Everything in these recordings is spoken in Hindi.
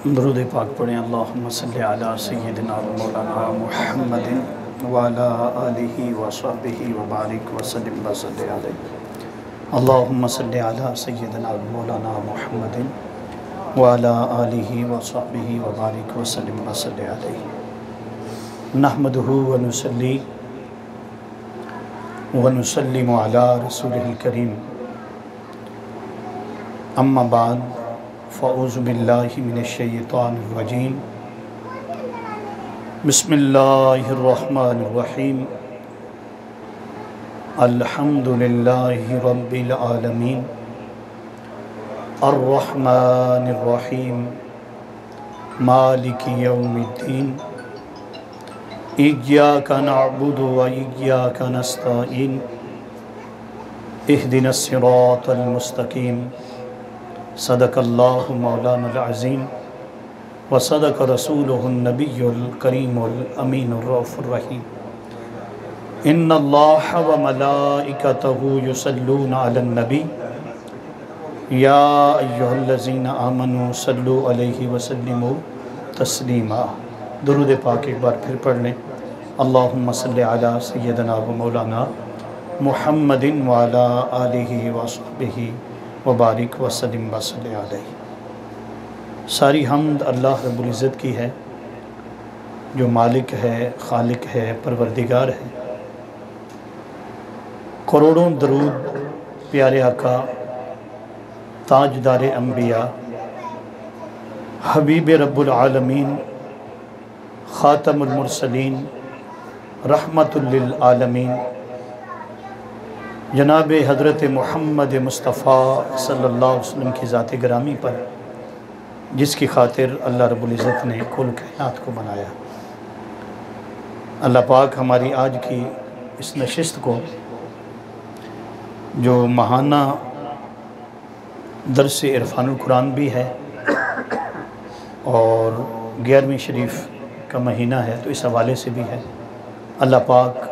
दरूद पाक पढ़ें। अल्लाहुम्मा सल्लि अला सय्यिदिना व मौलाना मुहम्मदिन व अला आलिहि व सहबिहि व बारिक व सल्लिम व सल्लि अलैहि। अल्लाहुम्मा सल्लि अला सय्यिदिना व मौलाना मुहम्मदिन व अला आलिहि व सहबिहि व बारिक व सल्लिम व सल्लि अलैहि। नहमदुहु व नुसल्ली व नुसल्लिमु अला रसूलिहिल करीम। अम्मा बाद फ़अऊज़ु बिल्लाहि मिनश्शैतानिर रजीम। बिस्मिल्लाहिर रहमानिर रहीम। अल्हम्दुलिल्लाहि रब्बिल आलमीन अर्रहमानिर रहीम मालिकि यौमिद्दीन। इय्याका नअबुदु व इय्याका नस्तईन। इहदिनस सिरातल मुस्तकीम। सदक़ल्लाहु मौलानाल अज़ीम व सदक़ रसूलुहुन नबियुल करीमुल अमीनुर रऊफ़ुर रहीम। इन्नल्लाह व मलाइकतहु युसल्लूना अलन नबी या अय्युहल्लज़ीना आमनू सल्लु अलैहि व सल्लिमू तस्लीमा। दुरूद पाक एक बार फिर पढ़ लें। अल्लाहुम्मा सल्लि अला सय्यिदिना व मौलाना मुहम्मदिन व अला आलिहि व सहबिहि व बारिक व सल्लिम व सल्लि अलैहि। सारी हम्द अल्लाह रब्बुल इज़्ज़त की है जो मालिक है, खालिक है, परवरदिगार है। करोड़ों दरूद प्यारे आका ताजदार अंबिया हबीब रब्बुल आलमीन ख़ातमुल मुरसलीन रहमतुल लिल आलमीन जनाब हज़रत मोहम्मद मुस्तफ़ा सल्लल्लाहु अलैहि वसल्लम की ज़ात गिरामी पर, जिसकी खातिर अल्लाह रब्बुल इज़्ज़त ने कुल कायनात को बनाया। अल्लाह पाक हमारी आज की इस नशिस्त को, जो महाना दर्स इरफ़ानुल कुरान भी है और 11वीं शरीफ का महीना है, तो इस हवाले से भी है। अल्लाह पाक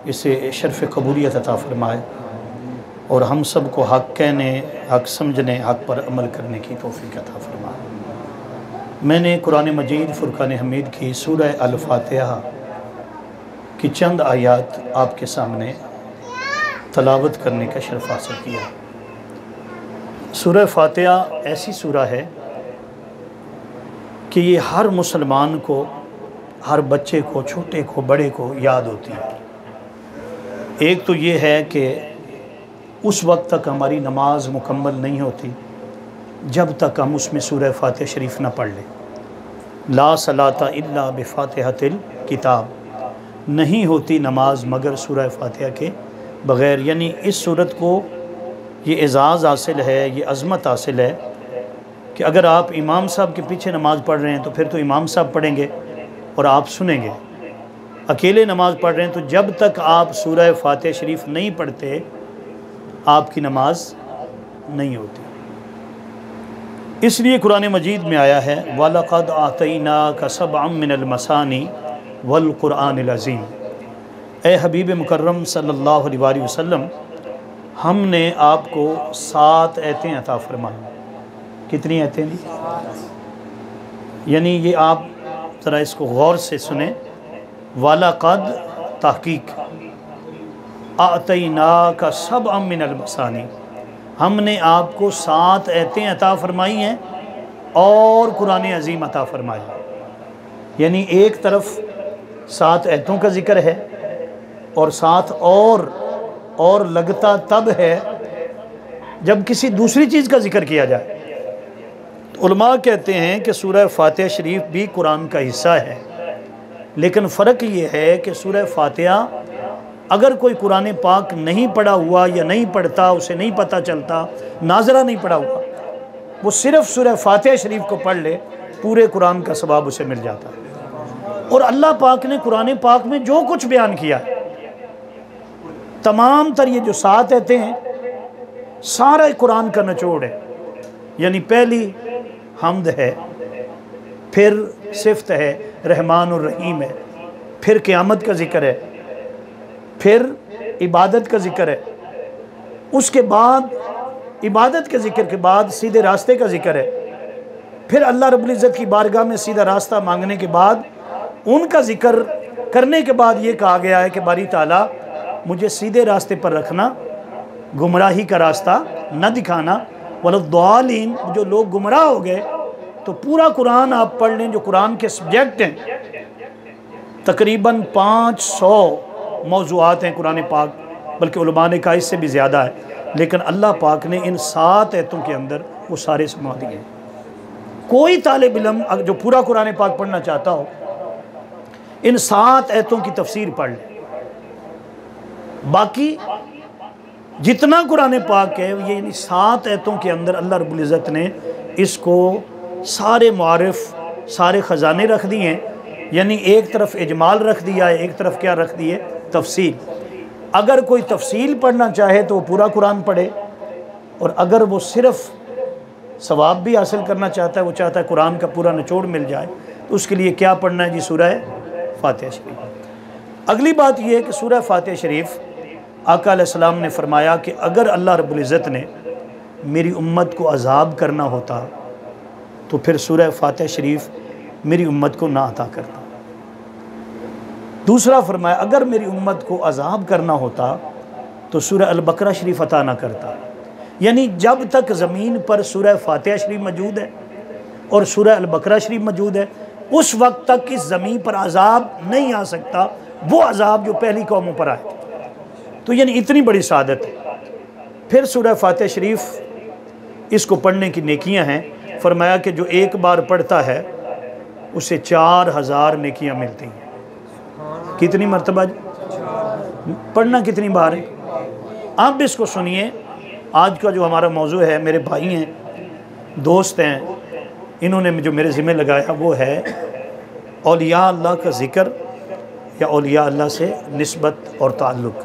इसे शर्फ़ कबूलियत अता फ़रमाए और हम सब को हक़ कहने, हक़ समझने, हक़ पर अमल करने की तौफ़ीक़ अता फ़रमाए। मैंने कुरान मजीद फ़ुरक़ान हमीद की सूरह अल-फ़ातिहा की चंद आयात आपके सामने तलावत करने का शर्फ़ हासिल किया। सूरह फ़ातिहा ऐसी सूरह है कि ये हर मुसलमान को, हर बच्चे को, छोटे को, बड़े को याद होती है। एक तो ये है कि उस वक्त तक हमारी नमाज मुकम्मल नहीं होती जब तक हम उसमें सूरह फ़ातिहा शरीफ ना पढ़ लें। ला सलाता इल्ला बिफ़ातिहतिल किताब, नहीं होती नमाज मगर सूरह फ़ातिहा के बग़ैर। यानी इस सूरत को ये एज़ाज़ हासिल है, ये अज़मत हासिल है कि अगर आप इमाम साहब के पीछे नमाज़ पढ़ रहे हैं तो फिर तो इमाम साहब पढ़ेंगे और आप सुनेंगे। अकेले नमाज़ पढ़ रहे हैं तो जब तक आप सूरह फ़ातिहा शरीफ नहीं पढ़ते आपकी नमाज नहीं होती। इसलिए कुरान मजीद में आया है वलक़द आतैनाका सबअम मिनल मसानी वल क़ुरआनिल अज़ीम। ए हबीब मुकर्रम सल्लल्लाहु अलैहि वसल्लम, हमने आपको 7 आयतें अता फ़रमाई। कितनी आयतें दी? यानी ये आप ज़रा इसको गौर से सुने। वलक़द तहक़ीक़ आतैनाका सबअम मिनल मसानी, हमने आपको 7 आयतें अता फ़रमाई हैं और कुरान अज़ीम अता फ़रमाया। यानी एक तरफ 7 आयतों का ज़िक्र है और 7 और लगता तब है जब किसी दूसरी चीज़ का ज़िक्र किया जाए। तो उलमा कहते हैं कि सूरह फ़ातिहा शरीफ भी कुरान का हिस्सा है, लेकिन फ़र्क ये है कि सूरह फ़ातिहा अगर कोई कुरान पाक नहीं पढ़ा हुआ या नहीं पढ़ता, उसे नहीं पता चलता, नाज़रा नहीं पढ़ा हुआ, वो सिर्फ़ सूरह फ़ातिहा शरीफ को पढ़ ले, पूरे कुरान का सवाब उसे मिल जाता है। और अल्लाह पाक ने कुरान पाक में जो कुछ बयान किया है, तमाम तर ये जो 7 आयतें हैं, सारा कुरान का निचोड़ है। यानी पहली हम्द है, फिर सिफ़त है, रहमान और रहीम है, फिर क़यामत का ज़िक्र है, फिर इबादत का ज़िक्र है, उसके बाद इबादत के ज़िक्र के बाद सीधे रास्ते का ज़िक्र है, फिर अल्लाह रब्बुल इज़्ज़त की बारगाह में सीधा रास्ता मांगने के बाद उनका ज़िक्र करने के बाद ये कहा गया है कि बारी ताला मुझे सीधे रास्ते पर रखना, गुमराही का रास्ता न दिखाना। वलद्दालीन, जो लोग गुमराह हो गए, तो पूरा कुरान आप पढ़ लें, जो कुरान के सब्जेक्ट हैं, तकरीबन 500 मौज़ूआत हैं कुरान पाक, बल्कि उलमा ने कहा इससे भी ज़्यादा है, लेकिन अल्लाह पाक ने इन 7 आयतों के अंदर वो सारे समा दिए हैं। कोई तालिब इल्म जो पूरा कुरान पाक पढ़ना चाहता हो, इन 7 आयतों की तफसीर पढ़ ले। बाकी जितना कुरान पाक है ये इन 7 आयतों के अंदर अल्लाह रब्बुल इज़्ज़त ने इसको सारे मारिफ, सारे ख़जाने रख दिए हैं। यानी एक तरफ इजमाल रख दिया है, एक तरफ क्या रख दी है, तफसील। अगर कोई तफसील पढ़ना चाहे तो वो पूरा कुरान पढ़े, और अगर वो सिर्फ़ सवाब भी हासिल करना चाहता है, वो चाहता है कुरान का पूरा निचोड़ मिल जाए, तो उसके लिए क्या पढ़ना है जी, सूरह फातिहा शरीफ। अगली बात यह है कि सूरह फातिहा शरीफ आका अलैहिस्सलाम ने फरमाया कि अगर अल्लाह रब्बुल इज़्ज़त ने मेरी उम्मत को अज़ाब करना होता तो फिर सूरह फातिहा शरीफ मेरी उम्मत को ना अता करता। दूसरा फरमाया अगर मेरी उम्मत को अज़ाब करना होता तो सूरह अल बकरा शरीफ अता ना करता। यानी जब तक ज़मीन पर सूरह फातिहा शरीफ मौजूद है और सूरह अल बकरा शरीफ मौजूद है, उस वक्त तक इस ज़मीन पर अज़ाब नहीं आ सकता, वो अज़ाब जो पहली कौमों पर आए। तो यानी इतनी बड़ी सादत है। फिर सूरह फातिहा शरीफ इसको पढ़ने की नेकियां हैं। फरमाया कि जो एक बार पढ़ता है उसे 4000 नेकियां मिलती हैं। कितनी मरतबा पढ़ना, कितनी बार है? आप इसको सुनिए। आज का जो हमारा मौजू है, मेरे भाई हैं, दोस्त हैं, इन्होंने जो मेरे ज़िम्मे लगाया वो है औलिया अल्लाह का ज़िक्र या औलिया अल्लाह से निस्बत और ताल्लुक़।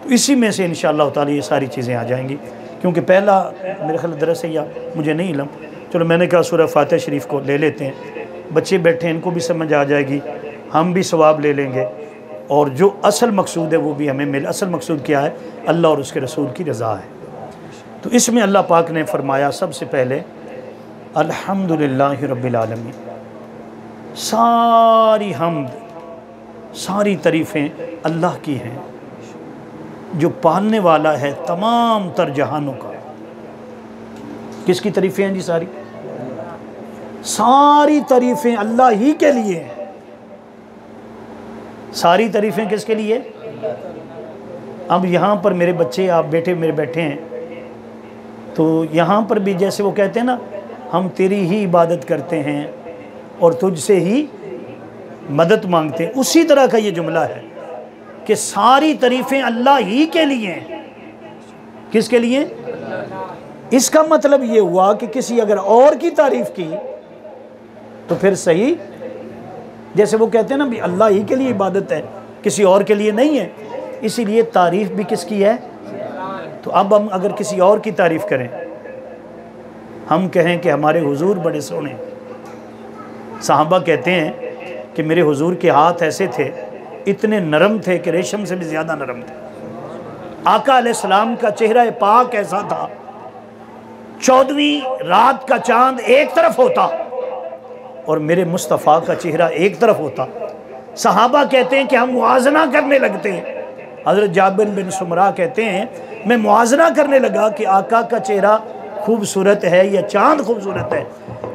तो इसी में से इंशाअल्लाह ताला ये सारी चीज़ें आ जाएंगी, क्योंकि पहला मेरे ख्याल दरअसल या मुझे नहीं इल्म, चलो मैंने कहा सूरह फातिहा शरीफ को ले लेते हैं। बच्चे बैठे हैं, इनको भी समझ आ जाएगी, हम भी सवाब ले लेंगे, और जो असल मकसूद है वो भी हमें मिल। असल मकसूद क्या है? अल्लाह और उसके रसूल की रज़ा है। तो इसमें अल्लाह पाक ने फरमाया सबसे पहले अल्हम्दुलिल्लाहि रब्बिल आलमीन। सारी हम्द, सारी तारीफ़ें अल्लाह की हैं जो पालने वाला है तमाम तर जहानों का। किसकी तारीफ़ें हैं जी? सारी तारीफ़ें अल्लाह ही के लिए हैं। सारी तारीफ़ें किसके लिए? अब यहाँ पर मेरे बच्चे, आप बेटे मेरे बैठे हैं, तो यहाँ पर भी जैसे वो कहते हैं ना, हम तेरी ही इबादत करते हैं और तुझसे ही मदद मांगते हैं, उसी तरह का ये जुमला है कि सारी तारीफ़ें अल्लाह ही के लिए हैं। किसके लिए? इसका मतलब ये हुआ कि किसी अगर और की तारीफ़ की तो फिर सही, जैसे वो कहते हैं ना भी अल्लाह ही के लिए इबादत है, किसी और के लिए नहीं है, इसीलिए तारीफ़ भी किसकी है? तो अब हम अगर किसी और की तारीफ़ करें, हम कहें कि हमारे हुजूर बड़े सोने, सहाबा कहते हैं कि मेरे हुजूर के हाथ ऐसे थे, इतने नरम थे कि रेशम से भी ज़्यादा नरम थे। आका अलैहिस्सलाम का चेहरा पाक ऐसा था, 14वीं रात का चांद एक तरफ होता और मेरे मुस्तफ़ा का चेहरा एक तरफ होता। सहाबा कहते हैं कि हम मुआजना करने लगते हैं। हज़रत जाबिर बिन सुमरा कहते हैं मैं मुआजना करने लगा कि आका का चेहरा खूबसूरत है या चांद खूबसूरत है।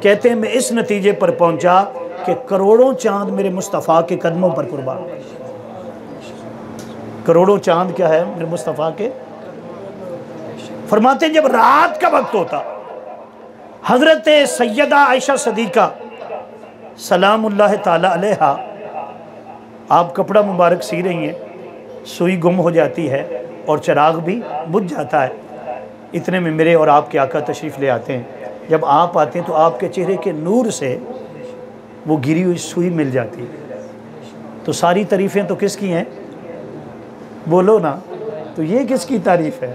कहते हैं मैं इस नतीजे पर पहुंचा कि करोड़ों चांद मेरे मुस्तफ़ा के कदमों पर कुर्बान। करोड़ों चांद क्या है? मेरे मुस्तफ़ा के। फरमाते जब रात का वक्त होता, हज़रत सैयदा आयशा सदीक़ा सलामुल्लाह ताला अलैहा, आप कपड़ा मुबारक सी रही हैं, सुई गुम हो जाती है और चिराग भी बुझ जाता है। इतने में मेरे और आपके आका तशरीफ़ ले आते हैं। जब आप आते हैं तो आपके चेहरे के नूर से वो गिरी हुई सुई मिल जाती है। तो सारी तारीफ़ें तो किसकी हैं? बोलो ना। तो ये किसकी तारीफ़ है?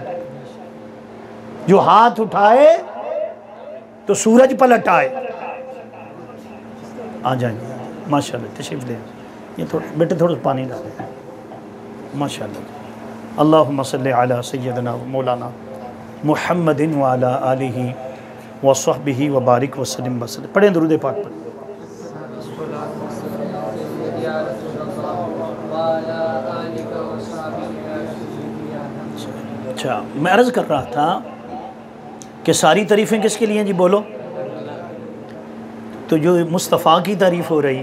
जो हाथ उठाए तो सूरज पलट आए। आ जाएंगे माशाल्लाह, तशरीफ़ ले। ये थोड़ा बेटे थोड़ा पानी डालें माशाल्लाह। अल्लाहुम्मा सल्ली अला सय्यदना व मौलाना मुहम्मदिन व अला आलिहि वसहबिही व बारिक वसल्लम वसल्लम। पढ़ें दुरूद पाक पर। अच्छा, मैं अर्ज़ कर रहा था कि सारी तारीफ़ें किसके लिए हैं जी, बोलो। तो जो मुस्तफ़ा की तारीफ़ हो रही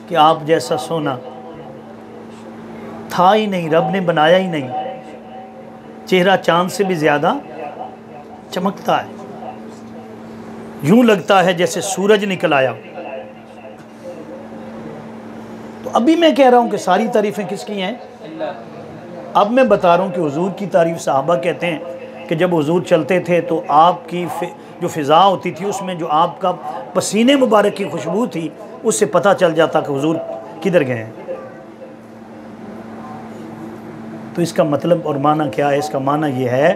कि आप जैसा सोना था ही नहीं, रब ने बनाया ही नहीं, चेहरा चांद से भी ज़्यादा चमकता है, यूं लगता है जैसे सूरज निकल आया। तो अभी मैं कह रहा हूं कि सारी तारीफ़ें किसकी हैं। अब मैं बता रहा हूं कि हुजूर की तारीफ़ सहाबा कहते हैं कि जब हुजूर चलते थे तो आपकी जो फ़िज़ा होती थी उसमें जो आपका पसीने मुबारक की खुशबू थी उससे पता चल जाता कि हुजूर किधर गए हैं। तो इसका मतलब और माना क्या है? इसका माना ये है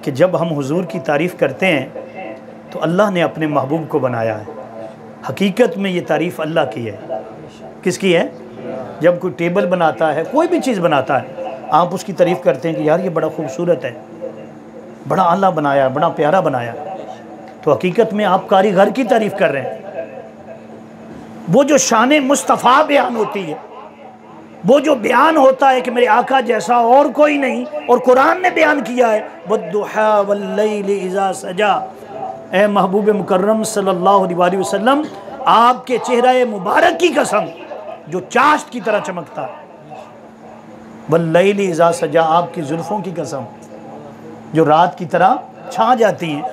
कि जब हम हुजूर की तारीफ़ करते हैं तो अल्लाह ने अपने महबूब को बनाया है। हकीकत में ये तारीफ़ अल्लाह की है। किसकी है? जब कोई टेबल बनाता है, कोई भी चीज़ बनाता है, आप उसकी तारीफ़ करते हैं कि यार ये बड़ा खूबसूरत है, बड़ा आला बनाया, बड़ा प्यारा बनाया, तो हकीकत में आप कारीगर की तारीफ़ कर रहे हैं। वो जो शान मुस्तफ़ा बयान होती है, वो जो बयान होता है कि मेरे आका जैसा और कोई नहीं, और कुरान ने बयान किया है वद्दुहा वल्लैलि इज़ा सजा। ए महबूब मुकर्रम सल्लल्लाहु अलैहि वसल्लम, आपके चेहरे मुबारक की कसम जो चाश्त की तरह चमकता है, वल्लैलि इज़ा सजा, आपकी जुल्फ़ों की कसम जो रात की तरह छा जाती हैं।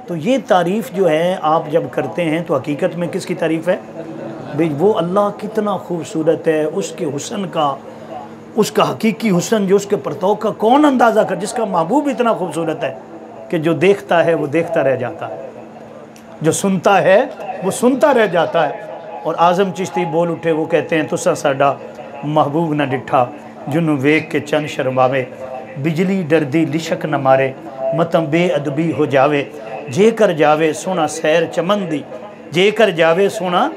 तो ये तारीफ़ जो है आप जब करते हैं तो हकीकत में किसकी तारीफ़ है भाई? वो अल्लाह कितना खूबसूरत है, उसके हुस्न का, उसका हकीकी हुस्न जो उसके परतौ का कौन अंदाज़ा कर, जिसका महबूब इतना खूबसूरत है कि जो देखता है वो देखता रह जाता है, जो सुनता है वो सुनता रह जाता है। और आज़म चिश्ती बोल उठे, वो कहते हैं तुसा साडा महबूब न डिठा, जुनू वेख के चन शर्मावे, बिजली डरदी लिशक न मारे, मतम बेअदबी हो जावे, जेकर जावे सोना सैर चमन दी, जेकर जावे सोना,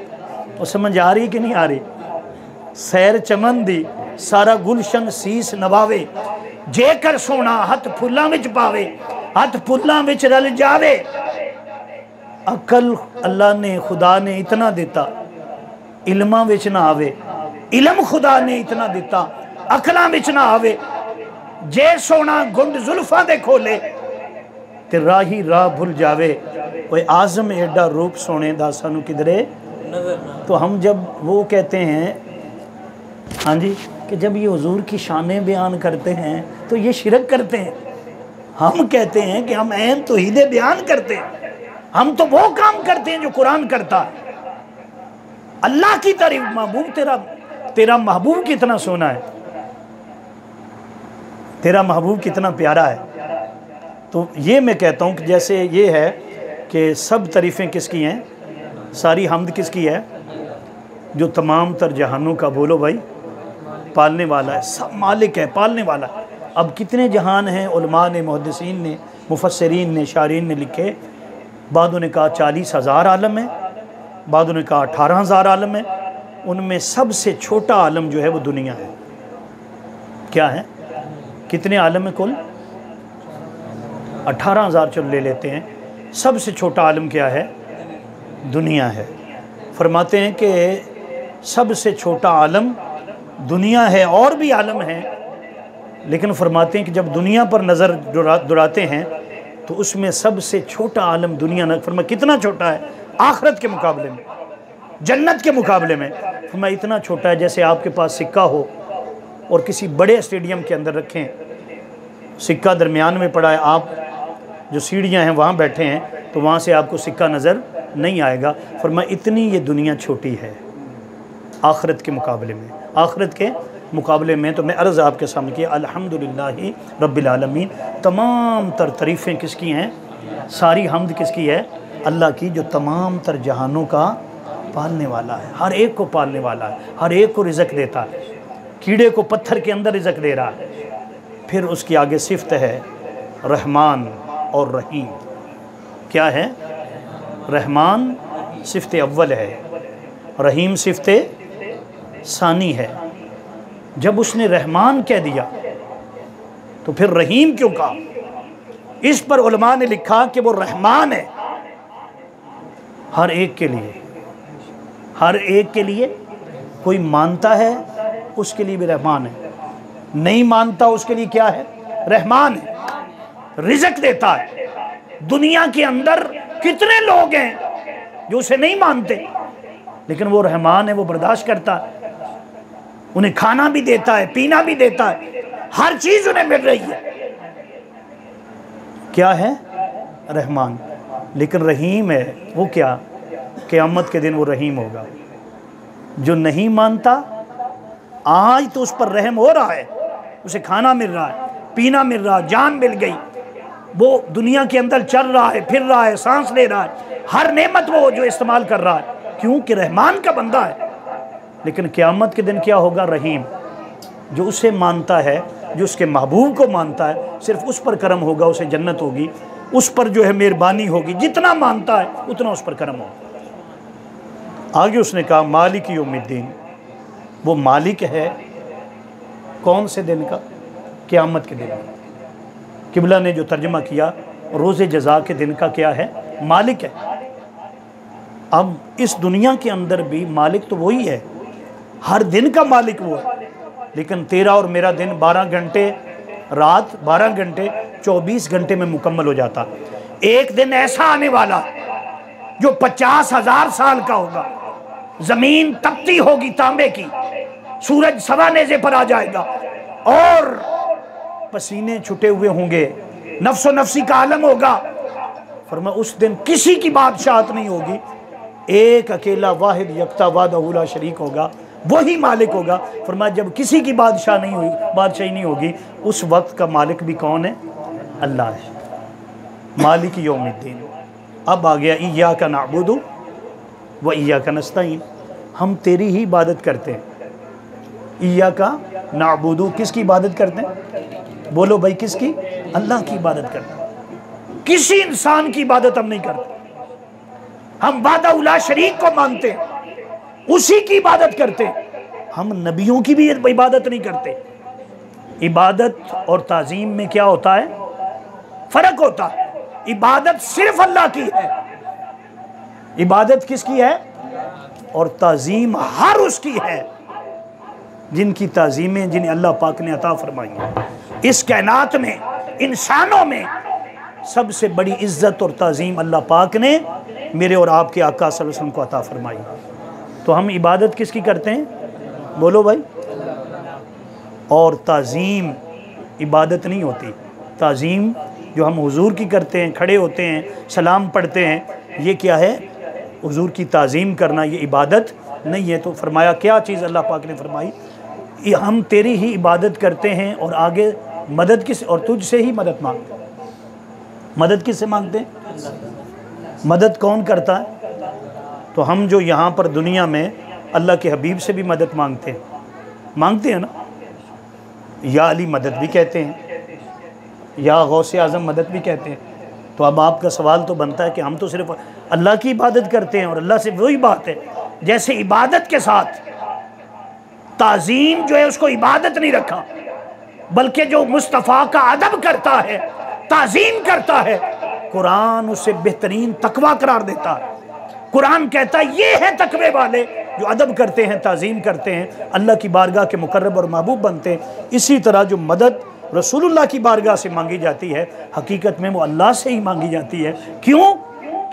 वो समझ आ रही कि नहीं आ रही? सैर चमन दी सारा गुलशन सीस नवावे, जेकर सोना हथ फुल्लां विच पावे, हथ फुल्लां विच रल जावे। अकल अल्लाह ने खुदा ने इतना दिता, इल्मां विच ना आवे, इल्म खुदा ने इतना दिता, अकलां विच ना आवे। जे सोना गुंड जुल्फां दे खोले ते राही राह भुल जावे, ओए आज़म एडा रूप सोने दा सानू किधरे। तो हम जब वो कहते हैं, हाँ जी, कि जब ये हुजूर की शानें बयान करते हैं तो ये शिरक करते हैं। हम कहते हैं कि हम ऐन तौहीद बयान करते हैं, हम तो वो काम करते हैं जो कुरान करता है। अल्लाह की तारीफ, महबूब तेरा महबूब कितना सोना है, तेरा महबूब कितना प्यारा है। तो ये मैं कहता हूँ कि जैसे ये है कि सब तारीफ़ें किसकी हैं, सारी हम्द किसकी है? जो तमाम तर जहानों का, बोलो भाई, पालने वाला है, सब मालिक है, पालने वाला है। अब कितने जहान हैं? उलमा ने, मुहद्दिसीन ने, मुफस्सिरीन ने, शारीन ने लिखे। बादों ने कहा 40,000 आलम है, बादों ने कहा 18,000 आलम है। उनमें सबसे छोटा आलम जो है वो दुनिया है। क्या है? कितने आलम है कुल? 18,000 चल ले लेते हैं। सबसे छोटा आलम क्या है? दुनिया है। फरमाते हैं कि सबसे छोटा आलम दुनिया है, और भी आलम है, लेकिन फरमाते हैं कि जब दुनिया पर नज़र दुराते हैं तो उसमें सबसे छोटा आलम दुनिया न, फरमा कितना छोटा है? आखिरत के मुकाबले में, जन्नत के मुकाबले में। फरमा इतना छोटा है जैसे आपके पास सिक्का हो और किसी बड़े स्टेडियम के अंदर रखें, सिक्का दरमियान में पड़ा है, आप जो सीढ़ियाँ हैं वहाँ बैठे हैं तो वहाँ से आपको सिक्का नज़र नहीं आएगा। फरमा इतनी ये दुनिया छोटी है आखिरत के मुकाबले में, आखिरत के मुकाबले में। तो मैं अर्ज़ आपके सामने किया, अल्हम्दुलिल्लाहि रब्बिल आलमीन। तमाम तर तारीफ़ें किसकी हैं? सारी हम्द किसकी है? अल्लाह की, जो तमाम तर जहानों का पालने वाला है, हर एक को पालने वाला है, हर एक को रिज़्क़ देता है। कीड़े को पत्थर के अंदर रिज़्क़ दे रहा है। फिर उसकी आगे सिफ़त है रहमान और रहीम। क्या है? रहमान सिफ़त अव्वल है, रहीम सिफ़त सानी है। जब उसने रहमान कह दिया तो फिर रहीम क्यों कहा? इस पर उलमा ने लिखा कि वो रहमान है हर एक के लिए, हर एक के लिए। कोई मानता है उसके लिए भी रहमान है, नहीं मानता उसके लिए क्या है? रहमान है। रिज़्क देता है। दुनिया के अंदर कितने लोग हैं जो उसे नहीं मानते, लेकिन वो रहमान है, वो बर्दाश्त करता है, उन्हें खाना भी देता है, पीना भी देता है, हर चीज उन्हें मिल रही है। क्या है? रहमान। लेकिन रहीम है। वो क्या? क़यामत के दिन वो रहीम होगा। जो नहीं मानता, आज तो उस पर रहम हो रहा है, उसे खाना मिल रहा है, पीना मिल रहा है, जान मिल गई, वो दुनिया के अंदर चल रहा है, फिर रहा है, सांस ले रहा है, हर नेमत वो जो इस्तेमाल कर रहा है, क्योंकि रहमान का बंदा है। लेकिन क़यामत के दिन क्या होगा? रहीम। जो उसे मानता है, जो उसके महबूब को मानता है, सिर्फ उस पर करम होगा, उसे जन्नत होगी, उस पर जो है मेहरबानी होगी। जितना मानता है उतना उस पर करम होगा। आगे उसने कहा मालिक यौमिद्दीन, वो मालिक है कौन से दिन का? क़यामत के दिन का। किबला ने जो तर्जमा किया, रोज़े जज़ा के दिन का क्या है? मालिक है। अब इस दुनिया के अंदर भी मालिक तो वही है, हर दिन का मालिक वो है। लेकिन तेरा और मेरा दिन 12 घंटे, रात 12 घंटे, 24 घंटे में मुकम्मल हो जाता। एक दिन ऐसा आने वाला जो 50,000 साल का होगा, जमीन तपती होगी तांबे की, सूरज सवा नेज़े पर आ जाएगा और पसीने छुटे हुए होंगे, नफ्सो नफ्सी का आलम होगा। फरमाया उस दिन किसी की बादशाहत नहीं होगी, एक अकेला वाहिद यकता वादहू ला शरीक होगा, वही मालिक होगा। फरमाया जब किसी की बादशाही नहीं होगी, उस वक्त का मालिक भी कौन है? अल्लाह है। मालिक यौमिद्दीन। अब आ गया इय्याका नअबुदु व इय्याका नस्तईन, हम तेरी ही इबादत करते हैं। इय्याका नअबुदु, किसकी इबादत करते हैं? बोलो भाई, किसकी? अल्लाह की इबादत करते हैं। किसी इंसान की इबादत हम नहीं करते। हम वाहदहू ला शरीक को मानते हैं, उसी की इबादत करते हैं। हम नबियों की भी इबादत नहीं करते। इबादत और ताज़ीम में क्या होता है? फर्क होता है। इबादत सिर्फ अल्लाह की है, इबादत किसकी है? और ताज़ीम हर उसकी है जिनकी ताज़ीमें, जिन्हें अल्लाह पाक ने अता फरमाई है। इस कायनात में, इंसानों में सबसे बड़ी इज्जत और ताज़ीम अल्लाह पाक ने मेरे और आपके आका सल्लल्लाहु अलैहि वसल्लम को अता फरमाई। तो हम इबादत किसकी करते हैं? बोलो भाई। और ताज़ीम इबादत नहीं होती। ताज़ीम जो हम हुजूर की करते हैं, खड़े होते हैं, सलाम पढ़ते हैं, ये क्या है? हुजूर की ताज़ीम करना, ये इबादत नहीं है। तो फरमाया क्या चीज़ अल्लाह पाक ने फरमाई? हम तेरी ही इबादत करते हैं और आगे मदद किस? और तुझसे ही मदद मांगते हैं। मदद किससे मांगते हैं? मदद कौन करता है? तो हम जो यहाँ पर दुनिया में अल्लाह के हबीब से भी मदद मांगते हैं ना। या अली मदद भी कहते हैं, या गौसे आज़म मदद भी कहते हैं। तो अब आपका सवाल तो बनता है कि हम तो सिर्फ अल्लाह की इबादत करते हैं और अल्लाह से वही बात है। जैसे इबादत के साथ ताज़ीम जो है उसको इबादत नहीं रखा, बल्कि जो मुस्तफ़ा का अदब करता है, ताज़ीम करता है, कुरान उसे बेहतरीन तकवा करार देता है। कुरान कहता है ये है तकवे वाले जो अदब करते हैं, ताज़ीम करते हैं, अल्लाह की बारगाह के मुकर्रब और महबूब बनते हैं। इसी तरह जो मदद रसूलुल्लाह की बारगाह से मांगी जाती है, हकीकत में वो अल्लाह से ही मांगी जाती है। क्यों?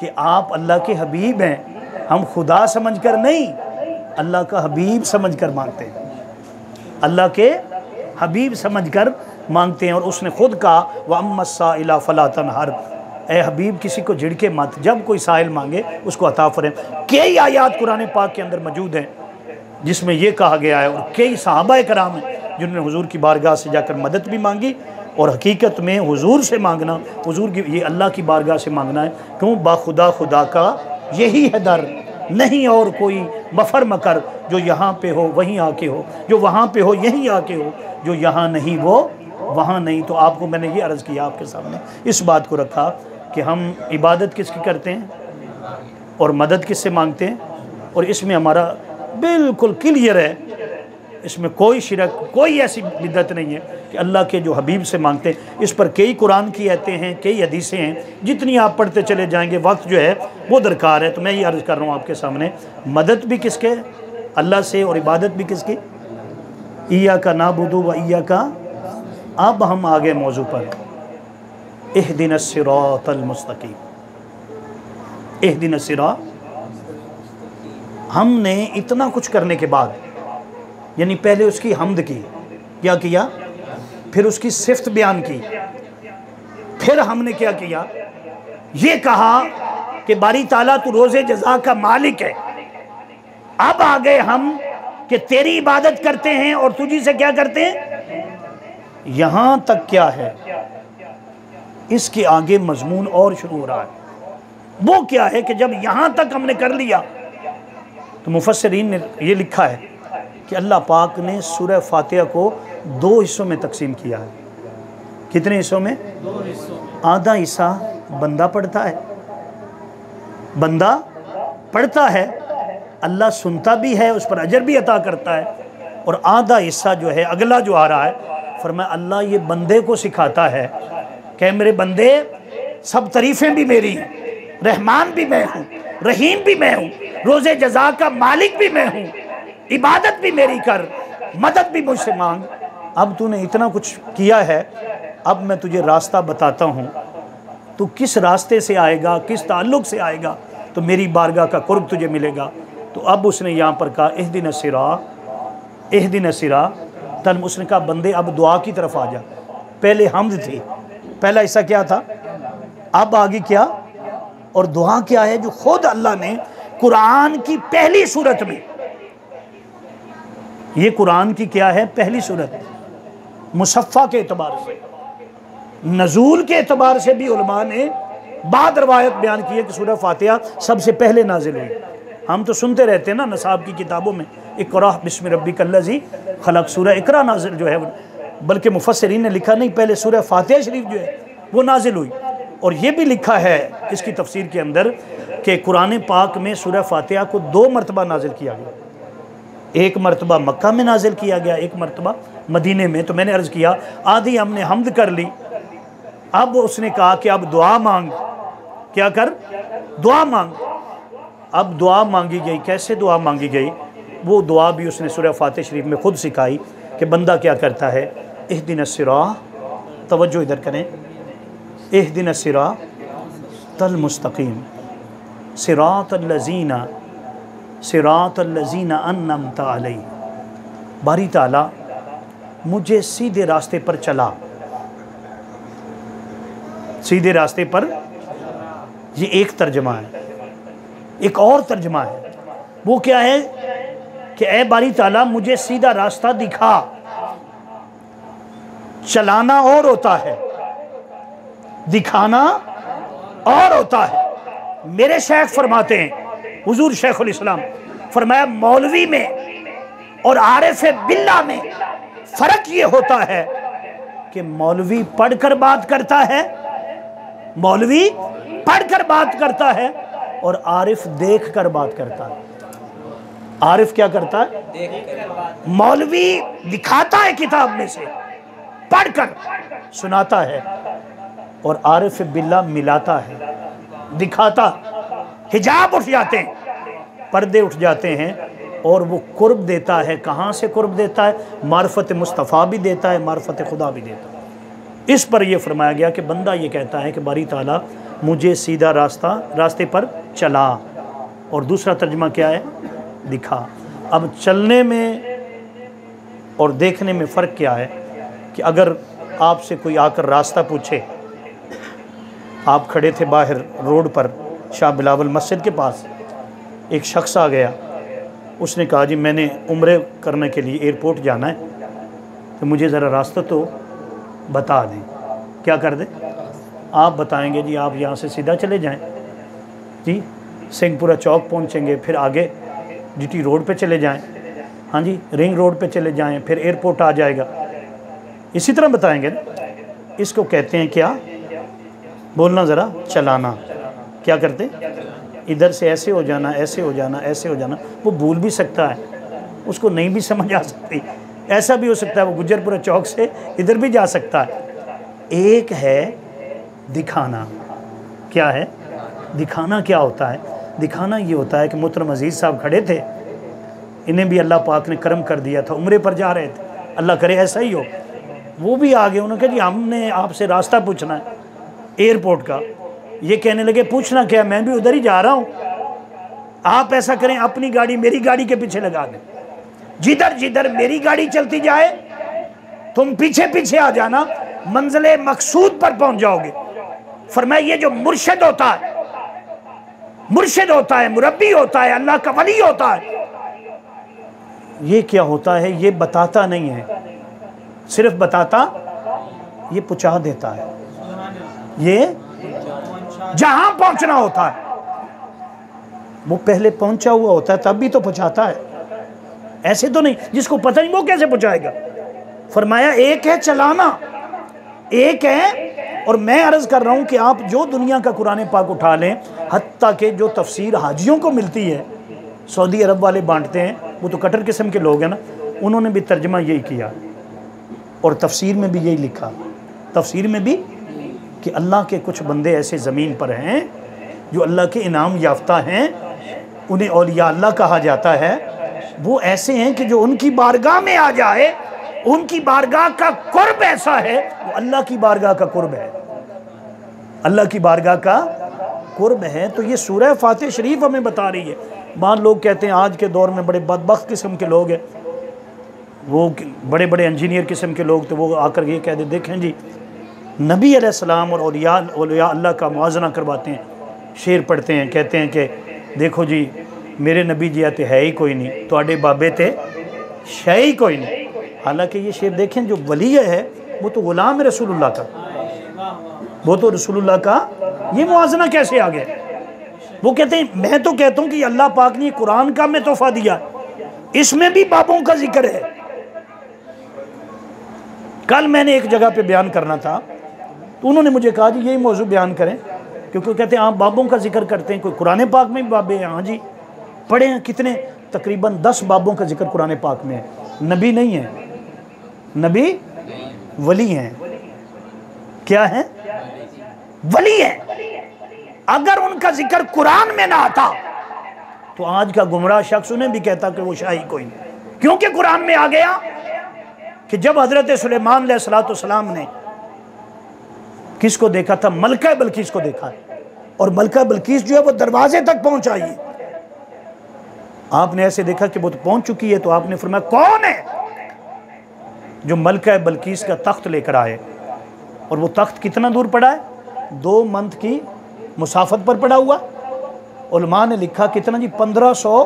कि आप अल्लाह के हबीब हैं। हम खुदा समझकर नहीं, अल्लाह का हबीब समझकर मांगते हैं, अल्लाह के हबीब समझकर मांगते हैं। और उसने खुद कहा व अम्मस्साइला फला तनहर, ए हबीब किसी को झिड़के मत, जब कोई साइल मांगे उसको अता फरमाएं। कई आयात कुरान पाक के अंदर मौजूद हैं जिसमें यह कहा गया है, और कई सहाबा कराम हैं जिन्होंने हुजूर की बारगाह से जाकर मदद भी मांगी। और हकीकत में हुजूर से मांगना, हुजूर की, ये अल्लाह की बारगाह से मांगना है। क्यों? बाखुदा खुदा का यही है दर, नहीं और कोई मफर मकर, जो यहाँ पे हो वहीं आके हो, जो वहाँ पे हो यहीं आके हो, जो यहाँ नहीं वो वहाँ नहीं। तो आपको मैंने ये अर्ज़ किया आपके सामने, इस बात को रखा कि हम इबादत किसकी करते हैं और मदद किससे मांगते हैं। और इसमें हमारा बिल्कुल क्लियर है इसमें कोई शिरक, कोई ऐसी बिदअत नहीं है कि अल्लाह के जो हबीब से मांगते हैं। इस पर कई कुरान की आयतें हैं, कई हदीसें हैं, जितनी आप पढ़ते चले जाएंगे वक्त जो है वो दरकार है। तो मैं ये अर्ज़ कर रहा हूँ आपके सामने, मदद भी किसके? अल्लाह से, और इबादत भी किसकी? इय्याका नअबुदु व इय्याका। अब हम आगे मौजू पर, इहदिनस सिरातल मुस्तकीम। इहदिनस सिरात, हमने इतना कुछ करने के बाद, यानी पहले उसकी हम्द की, क्या किया? फिर उसकी सिफ्त बयान की, फिर हमने क्या किया? ये कहा कि बारी ताला तू रोज़े जज़ा का मालिक है। अब आ गए हम कि तेरी इबादत करते हैं और तुझी से क्या करते हैं। यहां तक क्या है, इसके आगे मजमून और शुरू हो रहा है। वो क्या है कि जब यहां तक हमने कर लिया तो मुफस्सिरीन ने ये लिखा है कि अल्लाह पाक ने सूरह फातिहा को 2 हिस्सों में तकसीम किया है। कितने हिस्सों में? 2 हिस्सों। आधा हिस्सा बंदा पढ़ता है, बंदा पढ़ता है, अल्लाह सुनता भी है, उस पर अजर भी अता करता है। और आधा हिस्सा जो है अगला जो आ रहा है, फरमाया अल्लाह ये बंदे को सिखाता है कि मेरे बंदे, सब तारीफ़ें भी मेरी हैं, रहमान भी मैं हूँ, रहीम भी मैं हूँ, रोज़े जज़ा का मालिक भी मैं हूँ, इबादत भी मेरी कर, मदद भी मुझसे मांग। अब तूने इतना कुछ किया है, अब मैं तुझे रास्ता बताता हूँ, तू किस रास्ते से आएगा, किस ताल्लुक़ से आएगा तो मेरी बारगाह का कुर्ब तुझे मिलेगा। तो अब उसने यहाँ पर कहा इहदिनस सिरात, इहदिनस सिरात तल, उसने कहा बंदे अब दुआ की तरफ आ जा। पहले हम्द थी, पहला हिस्सा क्या था, अब आगे क्या? और दुआ क्या है जो खुद अल्लाह ने कुरान की पहली सूरत में, ये कुरान की क्या है पहली सूरत, मुसफ़्फ़ा के एतबार से, नज़ूल के एतबार से भी उलमा ने बाद रवायत बयान की है कि सूरह फातिहा सबसे पहले नाजिल हुई। हम तो सुनते रहते हैं ना नसाब की किताबों में, इक़रा बिस्मि रब्बिकल्लज़ी खलक़, सूरह इक़रा नाजिल जो है, बल्कि मुफस्सिरीन ने लिखा नहीं, पहले सूरह फातिहा शरीफ जो है वो नाजिल हुई। और ये भी लिखा है इसकी तफसीर के अंदर कि कुरान पाक में सूरह फातिहा को 2 मरतबा नाजिल किया गया। एक मरतबा मक्का में नाजिल किया गया, एक मरतबा मदीने में। तो मैंने अर्ज़ किया आधी हमने हम्द कर ली, अब उसने कहा कि अब दुआ मांग, क्या कर? दुआ मांग। अब दुआ मांगी गई। कैसे दुआ मांगी गई? वो दुआ भी उसने सूरह फातिहा शरीफ में खुद सिखाई कि बंदा क्या करता है, इहदिनस सिरात, तवज्जो इधर करें, इहदिनस सिरातल मुस्तकीम, सिरातल्लज़ीना, सिरातल्लज़ीना अन्अमता अलैहिम। बारी ताला मुझे सीधे रास्ते पर चला, सीधे रास्ते पर, ये एक तर्जमा है। एक और तर्जमा है, वो क्या है कि ए बारी ताला मुझे सीधा रास्ता दिखा। चलाना और होता है, दिखाना और होता है। मेरे शेख फरमाते हैं, हुजूर शेखुल इस्लाम फरमाया, मौलवी में और आरिफ बिल्ला में फ़र्क ये होता है कि मौलवी पढ़कर बात करता है, मौलवी पढ़कर बात करता है, और आरिफ देख कर बात करता है। आरिफ क्या करता है? मौलवी दिखाता है किताब में से, पढ़कर सुनाता है, और आरिफ बिल्ला मिलाता है, दिखाता। हिजाब उठ जाते हैं, पर्दे उठ जाते हैं, और वो कुर्ब देता है। कहाँ से कुर्ब देता है? मार्फत मुस्तफ़ा भी देता है, मार्फत खुदा भी देता है। इस पर यह फरमाया गया कि बंदा ये कहता है कि बारी ताला मुझे सीधा रास्ते पर चला, और दूसरा तर्जुमा क्या है? दिखा। अब चलने में और देखने में फ़र्क क्या है कि अगर आपसे कोई आकर रास्ता पूछे, आप खड़े थे बाहर रोड पर शाह बिलावल मस्जिद के पास, एक शख्स आ गया, उसने कहा जी मैंने उम्रे करने के लिए एयरपोर्ट जाना है, तो मुझे ज़रा रास्ता तो बता दें। क्या कर दें? आप बताएंगे जी आप यहाँ से सीधा चले जाएं जी, सिंहपुरा चौक पहुँचेंगे, फिर आगे जीटी रोड पे चले जाएं, हाँ जी रिंग रोड पे चले जाएं, फिर एयरपोर्ट आ जाएगा, इसी तरह बताएंगे ना। इसको कहते हैं क्या? बोलना ज़रा, चलाना। क्या करते? इधर से ऐसे हो जाना, ऐसे हो जाना, ऐसे हो जाना। वो भूल भी सकता है, उसको नहीं भी समझ आ सकती। ऐसा भी हो सकता है वो गुजरपुरा चौक से इधर भी जा सकता है। एक है दिखाना। क्या है दिखाना? क्या होता है दिखाना? ये होता है कि मोहतरम अजीज़ साहब खड़े थे, इन्हें भी अल्लाह पाक ने करम कर दिया था, उम्रे पर जा रहे थे, अल्लाह करे ऐसा ही हो। वो भी आ गए, उन्होंने कहा जी हमने आपसे रास्ता पूछना है एयरपोर्ट का। ये कहने लगे पूछना क्या, मैं भी उधर ही जा रहा हूँ, आप ऐसा करें अपनी गाड़ी मेरी गाड़ी के पीछे लगा दें, जिधर जिधर मेरी गाड़ी चलती जाए तुम पीछे पीछे आ जाना, मंजिले मकसूद पर पहुंच जाओगे। फरमाया ये जो मुर्शिद होता है, मुर्शिद होता है, मुरब्बी होता है, अल्लाह का वली होता है, ये क्या होता है? ये बताता नहीं है, सिर्फ बताता, ये पहुंचा देता है। ये जहां पहुंचना होता है वो पहले पहुंचा हुआ होता है, तब भी तो पहुंचाता है। ऐसे तो नहीं जिसको पता नहीं वो कैसे पहुंचाएगा। फरमाया एक है चलाना, एक है, और मैं अर्ज कर रहा हूं कि आप जो दुनिया का कुरान पाक उठा लें, हत्ता के जो तफसीर हाजियों को मिलती है, सऊदी अरब वाले बांटते हैं, वो तो कटर किस्म के लोग हैं ना, उन्होंने भी तर्जमा यही किया और तफसीर में भी यही लिखा, तफसीर में भी कि अल्लाह के कुछ बंदे ऐसे ज़मीन पर हैं जो अल्लाह के इनाम याफ्ता हैं, उन्हें औलिया अल्लाह कहा जाता है। वो ऐसे हैं कि जो उनकी बारगाह में आ जाए, उनकी बारगाह का कुर्ब ऐसा है, वो अल्लाह की बारगाह का कुर्ब है, अल्लाह की बारगाह का कुर्ब है। तो ये सूरह फातिह शरीफ हमें बता रही है। मान लोग कहते हैं आज के दौर में बड़े बदबख्त किस्म के लोग हैं, वो बड़े बड़े इंजीनियर किस्म के लोग, तो वो आकर ये कह दे देखें जी नबी अलैहिस्सलाम और औलिया अल्लाह का मुआज़ना करवाते हैं, शेर पढ़ते हैं, कहते हैं कि देखो जी मेरे नबी जी आते है ही कोई नहीं, तुहाडे बाबे थे शय ही कोई नहीं। हालांकि ये शेर देखें जो वली है वो तो गुलाम है रसूलुल्लाह का, वो तो रसूलुल्लाह का, ये मुआज़ना कैसे आ गया? वो कहते हैं, मैं तो कहता हूँ कि अल्लाह पाक ने कुरान का में तोहफा दिया, इसमें भी बाबों का जिक्र है। कल मैंने एक जगह पे बयान करना था तो उन्होंने मुझे कहा जी यही मौजू बयान करें, क्योंकि कहते हैं आप बाबों का जिक्र करते हैं, कोई कुरान पाक में भी बाबे हैं? हाँ जी, पढ़े हैं। कितने? तकरीबन 10 बाबों का जिक्र कुरान पाक में है। नबी नहीं है, नबी वली हैं। क्या है? वली है। अगर उनका जिक्र कुरान में ना आता तो आज का गुमराह शख्स उन्हें भी कहता कि वो शाही कोई नहीं, क्योंकि कुरान में आ गया कि जब हजरत सुलेमान अलैहिस्सलाम ने किसको देखा था? मलका बल्कीस को देखा, और मलका बल्कीस जो है वो दरवाजे तक पहुंच आई है। आपने ऐसे देखा कि वो तो पहुंच चुकी है, तो आपने फरमाया कौन है जो मलका बल्कीस का तख्त लेकर आए? और वो तख्त कितना दूर पड़ा है? 2 मंथ की मुसाफत पर पड़ा हुआ। उलमा ने लिखा कितना जी? 1500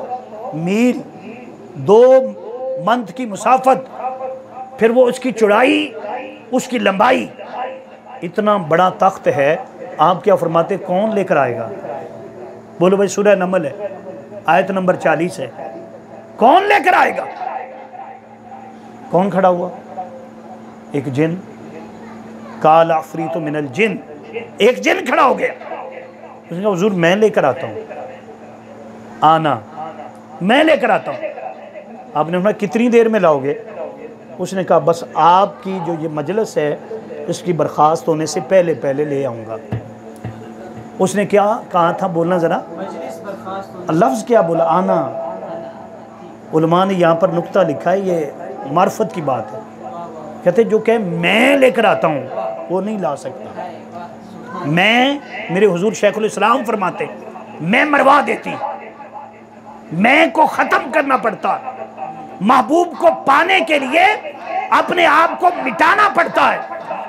मील, 2 मंथ की मुसाफत, फिर वो उसकी चौड़ाई, उसकी लंबाई, इतना बड़ा तख्त है। आप क्या फरमाते कौन लेकर आएगा? बोलो भाई, सूरह नमल है, आयत नंबर 40 है, कौन लेकर आएगा? कौन खड़ा हुआ? एक जिन, काल अफरीतु मिनल जिन, एक जिन खड़ा हो गया। उसने कहा हुजूर मैं लेकर आता हूँ, आना मैं लेकर आता हूँ। आपने कहा कितनी देर में लाओगे? उसने कहा बस आपकी जो ये मजलिस है इसकी बर्खास्त होने से पहले पहले ले आऊँगा। उसने क्या कहा था? बोलना ज़रा, लफ्ज़ क्या बोला? आना। उलमा ने यहाँ पर नुक्ता लिखा है, ये मार्फत की बात है। कहते जो कहे मैं लेकर आता हूँ वो नहीं ला सकता। मैं, मेरे हुजूर शेखुल इस्लाम फरमाते, मैं मरवा देती, मैं को ख़त्म करना पड़ता। महबूब को पाने के लिए अपने आप को मिटाना पड़ता है,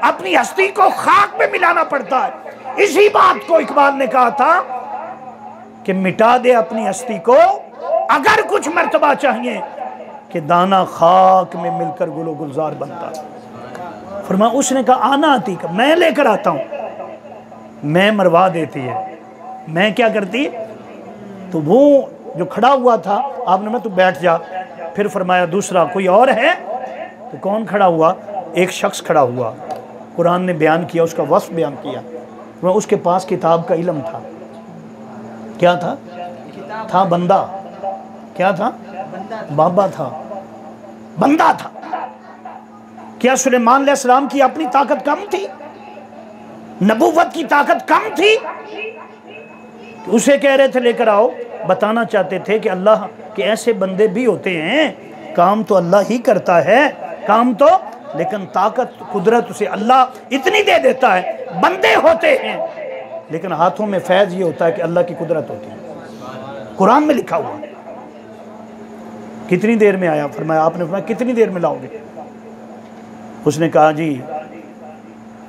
अपनी हस्ती को खाक में मिलाना पड़ता है। इसी बात को इकबाल ने कहा था कि मिटा दे अपनी हस्ती को अगर कुछ मर्तबा चाहिए कि दाना खाक में मिलकर गुलो गुलजार बनता है। फरमा उसने कहा आना आती का, मैं लेकर आता हूँ। मैं मरवा देती है, मैं क्या करती? तो वो जो खड़ा हुआ था, आपने मैं तू बैठ जा। फिर फरमाया दूसरा कोई और है? तो कौन खड़ा हुआ? एक शख्स खड़ा हुआ। कुरान ने बयान किया, उसका वस्फ बयान किया। वह उसके पास किताब का इल्म था। क्या था? था बंदा। क्या था? बाबा था, बंदा था। क्या सुलेमान अलैहिस्सलाम की अपनी ताकत कम थी? नबूवत की ताकत कम थी? उसे कह रहे थे लेकर आओ। बताना चाहते थे कि अल्लाह के ऐसे बंदे भी होते हैं, काम तो अल्लाह ही करता है, काम तो, लेकिन ताकत कुदरत उसे अल्लाह इतनी दे देता है। बंदे होते हैं लेकिन हाथों में फैज ये होता है कि अल्लाह की कुदरत होती है। कुरान में लिखा हुआ। कितनी देर में आया? फरमाया, आपने फरमाया कितनी देर में लाओगे? उसने कहा जी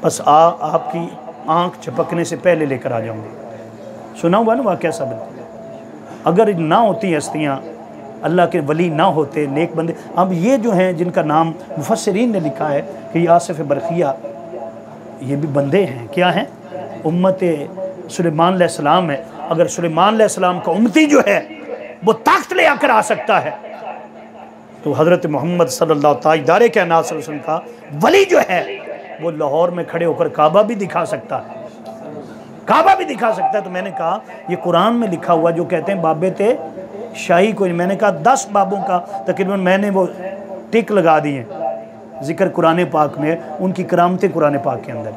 बस आपकी आंख झपकने से पहले लेकर आ जाऊंगे। सुना हुआ ना वाक़या सब। अगर ना होती हस्तियाँ, अल्लाह के वली ना होते, नेक बंदे। अब ये जो हैं जिनका नाम मुफस्सिरीन ने लिखा है कि आसिफ बरखिया, ये भी बंदे हैं। क्या हैं? उम्मत सुलेमान अलैहिस्सलाम है। अगर सुलेमान अलैहिस्सलाम का उम्मती जो है वो ताकत ले आकर आ सकता है, तो हज़रत मोहम्मद सल्लल्लाहु ताजदारे कायनात सल्लल्लाहु अलैहि वसल्लम का वली जो है वो लाहौर में खड़े होकर काबा भी दिखा सकता है, काबा भी दिखा सकता है। तो मैंने कहा ये कुरान में लिखा हुआ जो कहते हैं बाबे थे शाही कोई, मैंने कहा 10 बाबों का तकरीबन मैंने वो टिक लगा दिए जिक्र कुरान पाक में, उनकी करामतें कुरान पाक के अंदर।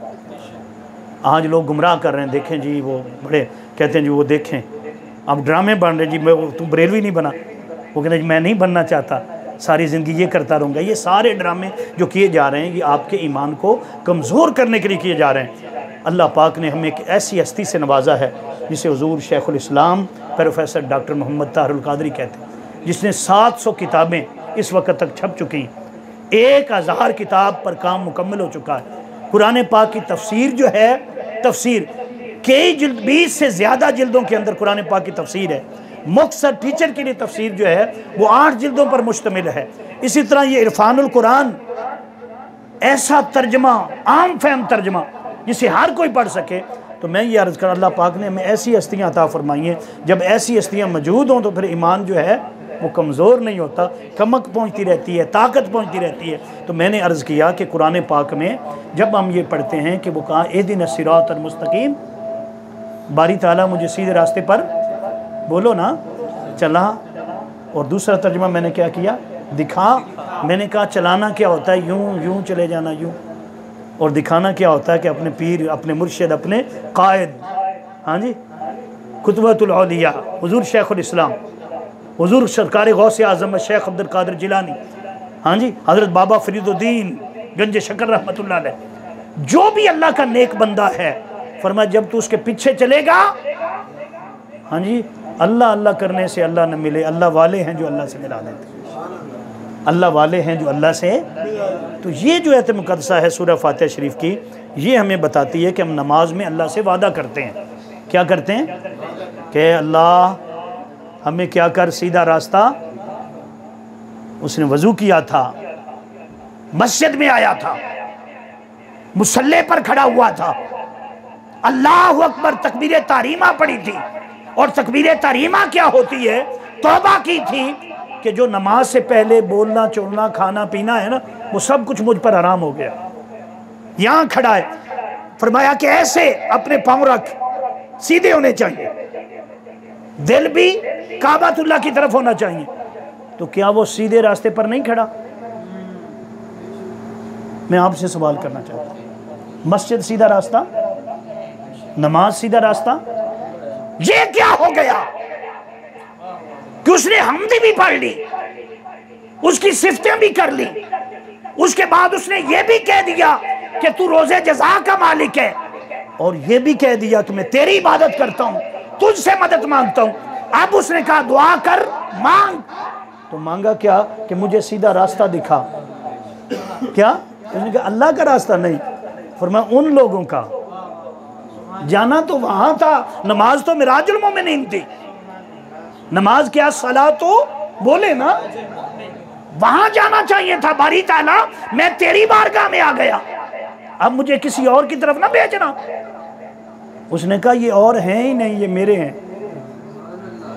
आज लोग गुमराह कर रहे हैं। देखें जी वो बड़े कहते हैं जी वो देखें अब ड्रामे बन रहे जी, मैं तू बरेलवी नहीं बना। वो कहते जी मैं नहीं बनना चाहता, सारी ज़िंदगी ये करता रहूँगा। ये सारे ड्रामे जो किए जा रहे हैं ये आपके ईमान को कमज़ोर करने के लिए किए जा रहे हैं। अल्लाह पाक ने हमें एक ऐसी हस्ती से नवाजा है जिसे हुज़ूर शेखुल इस्लाम प्रोफेसर डॉक्टर मोहम्मद ताहिरुल क़ादरी कहते हैं, जिसने 700 किताबें इस वक्त तक छप चुकी हैं। 1000 किताब पर काम मुकम्मल हो चुका है। कुरान पाक की तफसीर जो है, तफसीर कई जिल्द 20 से ज़्यादा जिल्दों के अंदर कुरान पाक की तफसीर है। मुख्तसर टीचर के लिए तफसीर जो है वो 8 जिल्दों पर मुश्तमिल है। इसी तरह ये इरफानुल कुरान, ऐसा तर्जमा, आम फहम तर्जमा जिसे हर कोई पढ़ सके। तो मैं ये अर्ज़ कर, अल्लाह पाक ने हमें ऐसी हस्तियाँ अता फरमाई हैं। जब ऐसी हस्तियाँ मौजूद हों तो फिर ईमान जो है वो कमज़ोर नहीं होता, कमक पहुँचती रहती है, ताकत पहुँचती रहती है। तो मैंने अर्ज़ किया कि कुरान पाक में जब हम ये पढ़ते हैं कि वो कहा इहदिनस सिरातल मुस्तकीम, बारी ताला मुझे सीधे रास्ते पर, बोलो ना, चला। और दूसरा तर्जुमा मैंने क्या किया? दिखा। मैंने कहा चलाना क्या होता है? यूं यूं चले जाना, यूं। और दिखाना क्या होता है कि अपने पीर, अपने मुर्शिद, अपने कायद, हाँ जी, कुतबतुल औलिया हुजूर शेखुल इस्लाम, हुजूर सरकार गौसे आज़म शेख अब्दुल कादिर जिलानी, हाँ जी, हज़रत बाबा फरीदुद्दीन गंज शकर रहमतुल्लाह अलैह, जो भी अल्लाह का नेक बंदा है, फरमाया जब तू उसके पीछे चलेगा, हाँ जी, अल्लाह अल्लाह करने से अल्लाह न मिले। अल्लाह वाले हैं जो अल्लाह से मिला देते, अल्लाह वाले हैं जो अल्लाह से। तो ये जो आयत मुक़द्दसा है सूरह फातिहा शरीफ की, ये हमें बताती है कि हम नमाज में अल्लाह से वादा करते हैं। क्या करते हैं? कि अल्लाह हमें क्या कर, सीधा रास्ता। उसने वज़ू किया था, मस्जिद में आया था, मुसल्ले पर खड़ा हुआ था, अल्लाहु अकबर तकबीर तारीमा पड़ी थी। और तकबीर तारीमा क्या होती है? तौबा की थी कि जो नमाज से पहले बोलना, चलना, खाना पीना है ना, वो सब कुछ मुझ पर हराम हो गया। यहाँ खड़ा है, फरमाया कि ऐसे अपने पाँव रख, सीधे होने चाहिए, दिल भी काबतुल्लाह की तरफ होना चाहिए। तो क्या वो सीधे रास्ते पर नहीं खड़ा? मैं आपसे सवाल करना चाहता हूँ, मस्जिद सीधा रास्ता, नमाज सीधा रास्ता, ये क्या हो गया कि उसने हमदी भी पढ़ ली, उसकी सिफतें भी कर ली, उसके बाद उसने ये भी कह दिया कि तू रोजे जज़ा का मालिक है, और ये भी कह दिया कि मैं तेरी इबादत करता हूं, तुझसे मदद मांगता हूं। अब उसने कहा दुआ कर, मांग। तो मांगा क्या? कि मुझे सीधा रास्ता दिखा। क्या? उसने कहा अल्लाह का रास्ता नहीं, फरमाया उन लोगों का। जाना तो वहां था, नमाज तो मिराजुल मोमिनीन थी। नमाज क्या? सला तो बोले ना, वहां जाना चाहिए था। बारी ताला मैं तेरी बारगाह में आ गया, अब मुझे किसी और की तरफ ना भेजना। उसने कहा ये और हैं ही नहीं, ये मेरे हैं।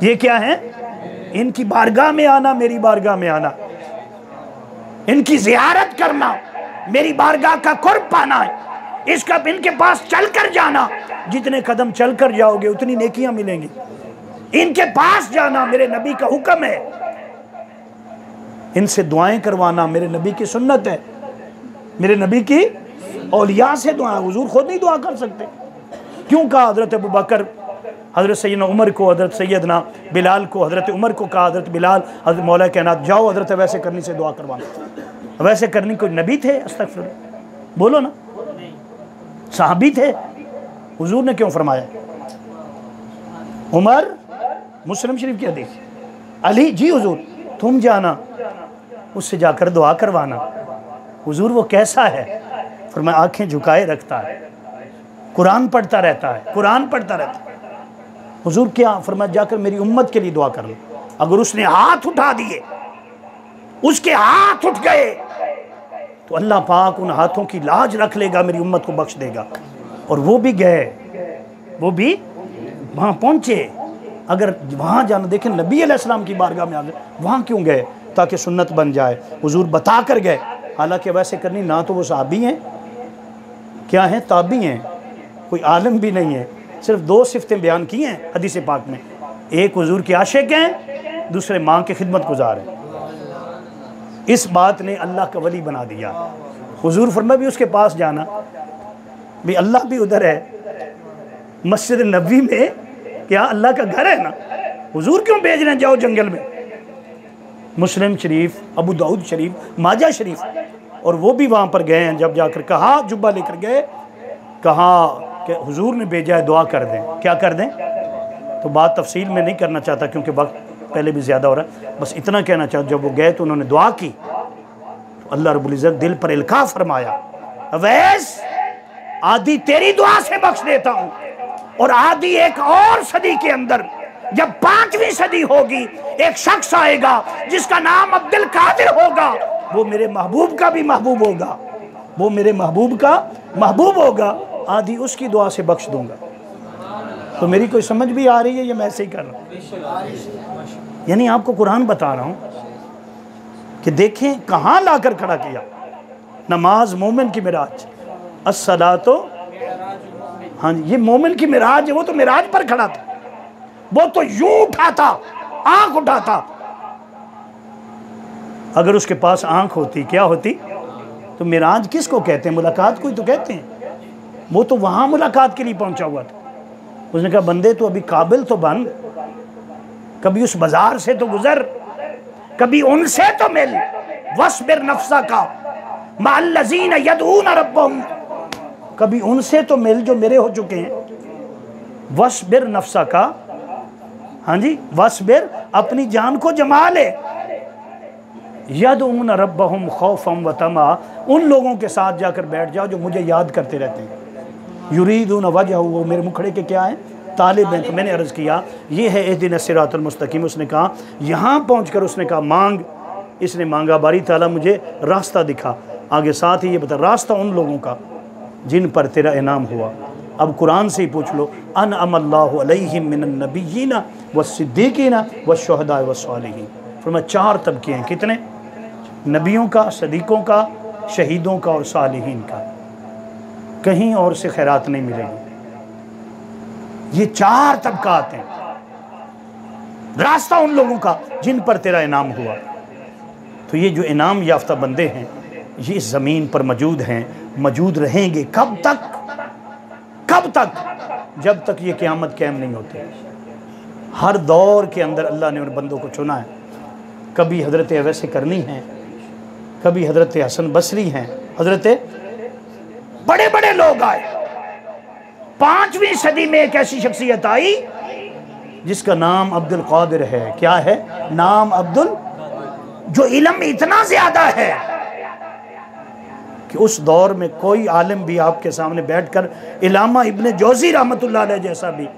ये क्या है? इनकी बारगाह में आना, मेरी बारगाह में आना, इनकी जियारत करना, मेरी बारगाह का कुर्ब पाना, इसका इनके पास चलकर जाना। जितने कदम चलकर जाओगे उतनी नेकियां मिलेंगी। इनके पास जाना मेरे नबी का हुक्म है। इनसे दुआएं करवाना मेरे नबी की सुन्नत है, मेरे नबी की औलिया से दुआ। हुजूर खुद नहीं दुआ कर सकते। क्यों कहा हज़रत अबू बकर, हज़रत सैयदना उमर को, हज़रत सैयदना बिलाल को, हज़रत उमर को कहा, हज़रत बिलाल, हज़रत मौला कायनात, जाओ हज़रत वैसे करनी से दुआ करवाना। वैसे करनी कोई नबी थे? अस्तगफिरुल्लाह, बोलो ना, सहाबी थे। हुजूर ने क्यों फरमाया? उमर, मुस्लिम शरीफ की हदीस, अली जी हुजूर तुम जाना उससे जाकर दुआ करवाना। हुजूर वो कैसा है? फरमाया आंखें झुकाए रखता है, कुरान पढ़ता रहता है, कुरान पढ़ता रहता है। हुजूर क्या फरमाया? जाकर मेरी उम्मत के लिए दुआ कर लो। अगर उसने हाथ उठा दिए, उसके हाथ उठ गए, तो अल्लाह पाक उन हाथों की लाज रख लेगा, मेरी उम्मत को बख्श देगा। और वो भी गए, वो भी वहाँ पहुँचे। अगर वहाँ जाना, देखें नबी अलैहिस्सलाम की बारगाह में आ गए, वहाँ क्यों गए? ताकि सुन्नत बन जाए। हुजूर बता कर गए, हालांकि वैसे करनी ना तो वो सहाबी हैं, क्या हैं, ताबी हैं, कोई आलम भी नहीं है। सिर्फ दो सिफतें बयान की हैं हदीस पाक में, एक हुजूर के आशिक हैं, दूसरे माँ के खिदमत गुजार हैं। इस बात ने अल्लाह का वली बना दिया। हुजूर फरमा भी उसके पास जाना, भी अल्लाह भी उधर है, मस्जिद नबी में क्या अल्लाह का घर है ना, हुजूर क्यों भेज रहे हैं जाओ जंगल में? मुस्लिम शरीफ, अबू दाऊद शरीफ, माजा शरीफ, और वो भी वहाँ पर गए हैं। जब जाकर कहा, जुब्बा लेकर गए, कहा कि हुजूर ने भेजा है, दुआ कर दें। क्या कर दें? तो बात तफसील में नहीं करना चाहता क्योंकि वक्त पहले भी ज़्यादा हो रहा है, बस इतना कहना चाहता, जब वो गए तो उन्होंने दुआ की, तो अल्लाह रब्बुल इज़्ज़त दिल पर इल्का फरमाया, अवैस आदि तेरी दुआ से बख्श देता हूँ, और आदि एक और सदी के अंदर, जब 5वीं सदी होगी, एक शख्स आएगा जिसका नाम अब्दुल कादिर होगा, वो मेरे महबूब का भी महबूब होगा, वो मेरे महबूब का महबूब होगा, आदि उसकी दुआ से बख्श दूंगा। तो मेरी कोई समझ भी आ रही है, ये मैं ऐसे ही कर रहा हूँ? यानी आपको कुरान बता रहा हूँ कि देखें कहाँ लाकर खड़ा किया। नमाज मोमिन की मिराज, अस्सलातो, हाँ जी, ये मोमिन की मिराज है। वो तो मिराज पर खड़ा था, वो तो यूं उठाता, आंख उठाता। अगर उसके पास आंख होती, क्या होती? तो मिराज किसको कहते हैं? मुलाकात को ही तो कहते हैं। वो तो वहां मुलाकात के लिए पहुंचा हुआ था। उसने कहा बंदे तो अभी काबिल तो बन, कभी उस बाजार से तो गुजर, कभी उनसे तो मिल। वस्बिर नफ्सा का मअल्लज़ीना यदऊना रब्बहुम, कभी उनसे तो मिल जो मेरे हो चुके हैं। वस्बिर नफ्सा का, हाँ जी, वस्बिर, अपनी जान को जमा ले। यदऊना रब्बहुम खौफम व तमा, उन लोगों के साथ जाकर बैठ जाओ जो मुझे याद करते रहते हैं। युरीदून वजहहू, वो मेरे मुखड़े के क्या हैं? तालिब हैं। तो मैंने अर्ज़ किया ये है इहदिना सिरातल मुस्तकीम। उसने कहा, यहाँ पहुँचकर उसने कहा मांग। इसने मांगा, बारी ताला मुझे रास्ता दिखा। आगे साथ ही ये बता, रास्ता उन लोगों का जिन पर तेरा इनाम हुआ। अब कुरान से ही पूछ लो, अनअमल्लाहु अलैहिम मिनन नबिय्यीना वस्सिद्दीकीना वश्शुहदाए वस्सालिहीन। फरमाया 4 तबके हैं। कितने? नबियों का, सदीकों का, शहीदों का और सालिहीन का। कहीं और से खैरात नहीं मिलेगी। ये 4 तबकात हैं। रास्ता उन लोगों का जिन पर तेरा इनाम हुआ। तो ये जो इनाम याफ्ता बंदे हैं, ये इस ज़मीन पर मौजूद हैं, मौजूद रहेंगे। कब तक? कब तक? जब तक ये क़यामत कायम नहीं होती। हर दौर के अंदर अल्लाह ने उन बंदों को चुना है। कभी हज़रत अवैस करनी है, कभी हज़रत हसन बसरी हैं, हज़रत बड़े बड़े लोग आए। 5वीं सदी में एक ऐसी शख्सियत आई जिसका नाम अब्दुल कादिर है। क्या है नाम? अब्दुल, जो इल्म इतना ज्यादा है कि उस दौर में कोई आलिम भी आपके सामने बैठकर, इलामा इब्ने जौज़ी रहमतुल्लाह अलैह जैसा भी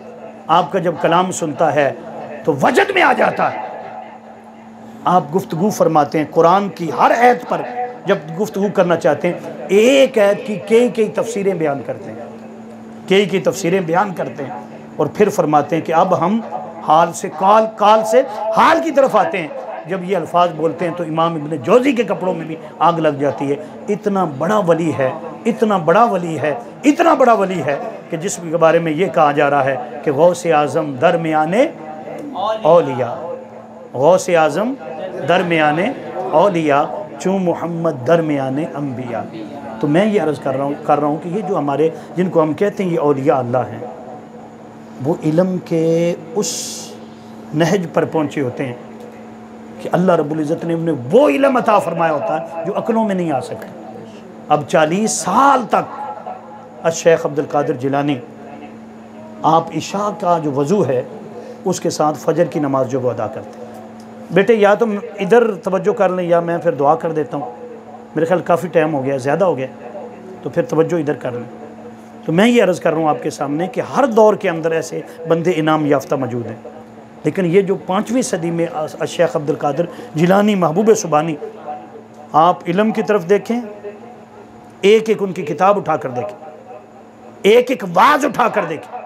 आपका जब कलाम सुनता है तो वजद में आ जाता है। आप गुफ्तगू फरमाते हैं कुरान की हर आयत पर, जब गुफ्तगू करना चाहते हैं एक आयत की कई तफसीरें बयान करते हैं, कई तफसीरें बयान करते हैं, और फिर फरमाते हैं कि अब हम हाल से काल से हाल की तरफ आते हैं। जब ये अल्फाज बोलते हैं तो इमाम इब्ने जौज़ी के कपड़ों में भी आग लग जाती है। इतना बड़ा वली है, इतना बड़ा वली है, इतना बड़ा वली है कि जिसके बारे में ये कहा जा रहा है कि गौसे आज़म दरमियाने औलिया, गौसे आज़म दरमियाने औलिया चूँ मोहम्मद दरमियान अम्बिया। तो मैं ये अर्ज़ कर रहा हूँ कि ये जो हमारे जिनको हम कहते हैं ये औलिया अल्लाह हैं, वो इल्म के उस नहज पर पहुँचे होते हैं कि अल्लाह रब्बुल इज़्ज़त ने उन्हें वो इल्म अता फरमाया होता है जो अक़लों में नहीं आ सकता। अब 40 साल तक शेख अब्दुल कादिर जिलानी आप इशा का जो वज़ू है उसके साथ फ़जर की नमाज़ जो वो अदा करते हैं। बेटे या तुम इधर तवज्जो कर लें या मैं फिर दुआ कर देता हूँ, मेरे ख्याल काफ़ी टाइम हो गया, ज़्यादा हो गया, तो फिर तवज्जो इधर कर लें। तो मैं ये अर्ज़ कर रहा हूँ आपके सामने कि हर दौर के अंदर ऐसे बंदे इनाम याफ्ता मौजूद हैं, लेकिन ये जो 5वीं सदी में शेख अब्दुल कादिर जिलानी महबूब सुबानी, आप इल्म की तरफ देखें, एक एक उनकी किताब उठा कर देखें, एक एक वाज उठा कर देखें।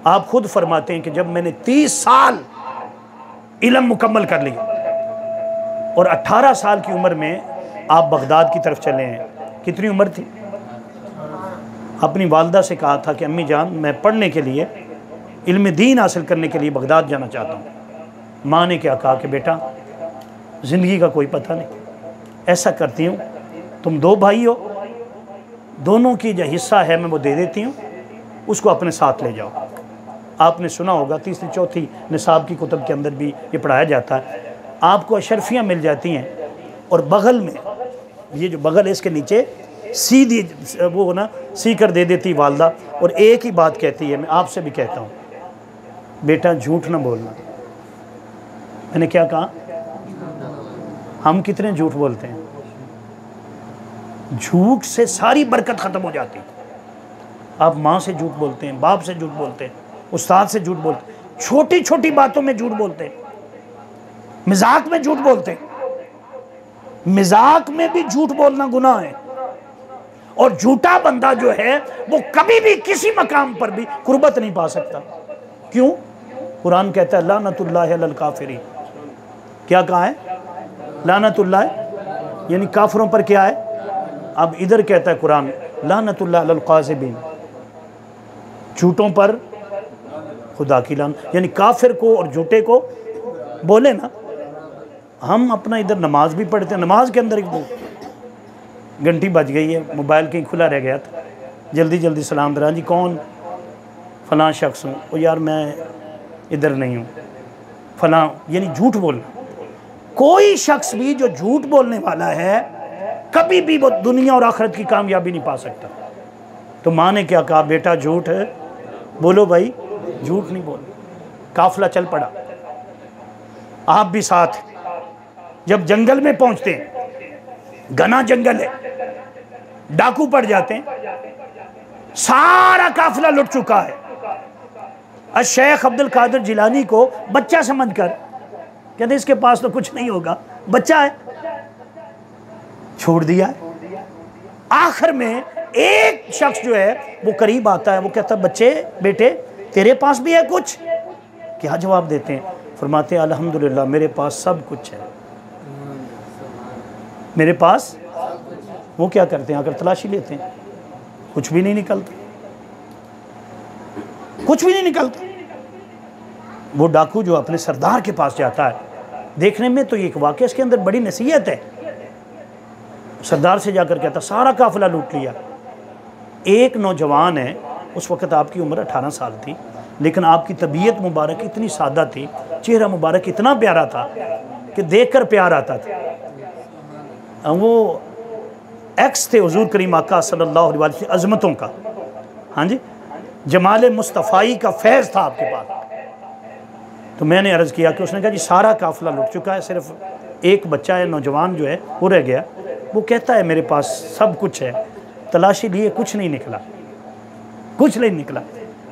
आप खुद फरमाते हैं कि जब मैंने 30 साल इल्म मुकम्मल कर लिया और 18 साल की उम्र में आप बगदाद की तरफ चले हैं। कितनी उम्र थी? अपनी वालदा से कहा था कि अम्मी जान मैं पढ़ने के लिए, इल्म दीन हासिल करने के लिए बगदाद जाना चाहता हूँ। माँ ने क्या कहा कि बेटा ज़िंदगी का कोई पता नहीं, ऐसा करती हूँ तुम 2 भाई हो, दोनों की जो हिस्सा है मैं वो दे देती हूँ, उसको अपने साथ ले जाओ। आपने सुना होगा 3री 4थी निसाब की कुतुब के अंदर भी ये पढ़ाया जाता है। आपको अशरफियाँ मिल जाती हैं और बगल में ये जो बगल है इसके नीचे सीधी वो ना सीकर दे देती वालदा, और एक ही बात कहती है, मैं आपसे भी कहता हूँ बेटा झूठ ना बोलना। मैंने क्या कहा? हम कितने झूठ बोलते हैं? झूठ से सारी बरकत ख़त्म हो जाती है। आप माँ से झूठ बोलते हैं, बाप से झूठ बोलते हैं, उस्ताद से झूठ बोलते हैं, छोटी छोटी बातों में झूठ बोलते हैं, मजाक में झूठ बोलते हैं। मजाक में भी झूठ बोलना गुनाह है, और झूठा बंदा जो है वो कभी भी किसी मकाम पर भी कुर्बत नहीं पा सकता। क्यों? कुरान कहता है लानतुल्लाह अलल काफिरीन। क्या कहा है? लानतुल्लाह, यानी काफिरों पर क्या है? अब इधर कहता है कुरान लानतुल्लाह अलल काज़िबीन, झूठों पर खुदा की लान, यानी काफिर को और झूठे को बोले ना। हम अपना इधर नमाज भी पढ़ते हैं, नमाज के अंदर घंटी बज गई है, मोबाइल कहीं खुला रह गया था, जल्दी जल्दी सलाम दरा जी कौन? फ़लाँ शख्स हूँ। ओ यार मैं इधर नहीं हूँ, फ़लाँ, यानी झूठ बोलना। कोई शख्स भी जो झूठ बोलने वाला है कभी भी वो दुनिया और आखिरत की कामयाबी नहीं पा सकता। तो माँ ने क्या कहा? बेटा झूठ है, बोलो भाई झूठ नहीं बोल। काफिला चल पड़ा, आप भी साथ। जब जंगल में पहुंचते हैं, घना जंगल है, डाकू पड़ जाते हैं, सारा काफिला लुट चुका है। शेख अब्दुल कादिर जिलानी को बच्चा समझकर कहते इसके पास तो कुछ नहीं होगा, बच्चा है, छोड़ दिया है। आखिर में एक शख्स जो है वो करीब आता है, वो कहता है बच्चे बेटे तेरे पास भी है कुछ? क्या जवाब देते हैं? फरमाते हैं अल्हम्दुलिल्लाह मेरे पास सब कुछ है, मेरे पास। वो क्या करते हैं? आकर तलाशी लेते हैं, कुछ भी नहीं निकलता, कुछ भी नहीं निकलता। वो डाकू जो अपने सरदार के पास जाता है, देखने में तो एक वाकई इसके अंदर बड़ी नसीहत है। सरदार से जाकर कहता सारा काफिला लूट लिया। एक नौजवान है, उस वक़्त आपकी उम्र 18 साल थी, लेकिन आपकी तबीयत मुबारक इतनी सादा थी, चेहरा मुबारक इतना प्यारा था कि देखकर प्यार आता था। वो एक्स थे हुजूर करीम आका सल्लल्लाहु अलैहि वसल्लम अज़मतों का, हाँ जी, जमाल मुस्तफ़ाई का फैज़ था आपके पास। तो मैंने अर्ज़ किया कि उसने कहा जी सारा काफ़िला लुट चुका है, सिर्फ एक बच्चा है, नौजवान जो है वो रह गया। वो कहता है मेरे पास सब कुछ है, तलाशी लिए कुछ नहीं निकला, कुछ नहीं निकला।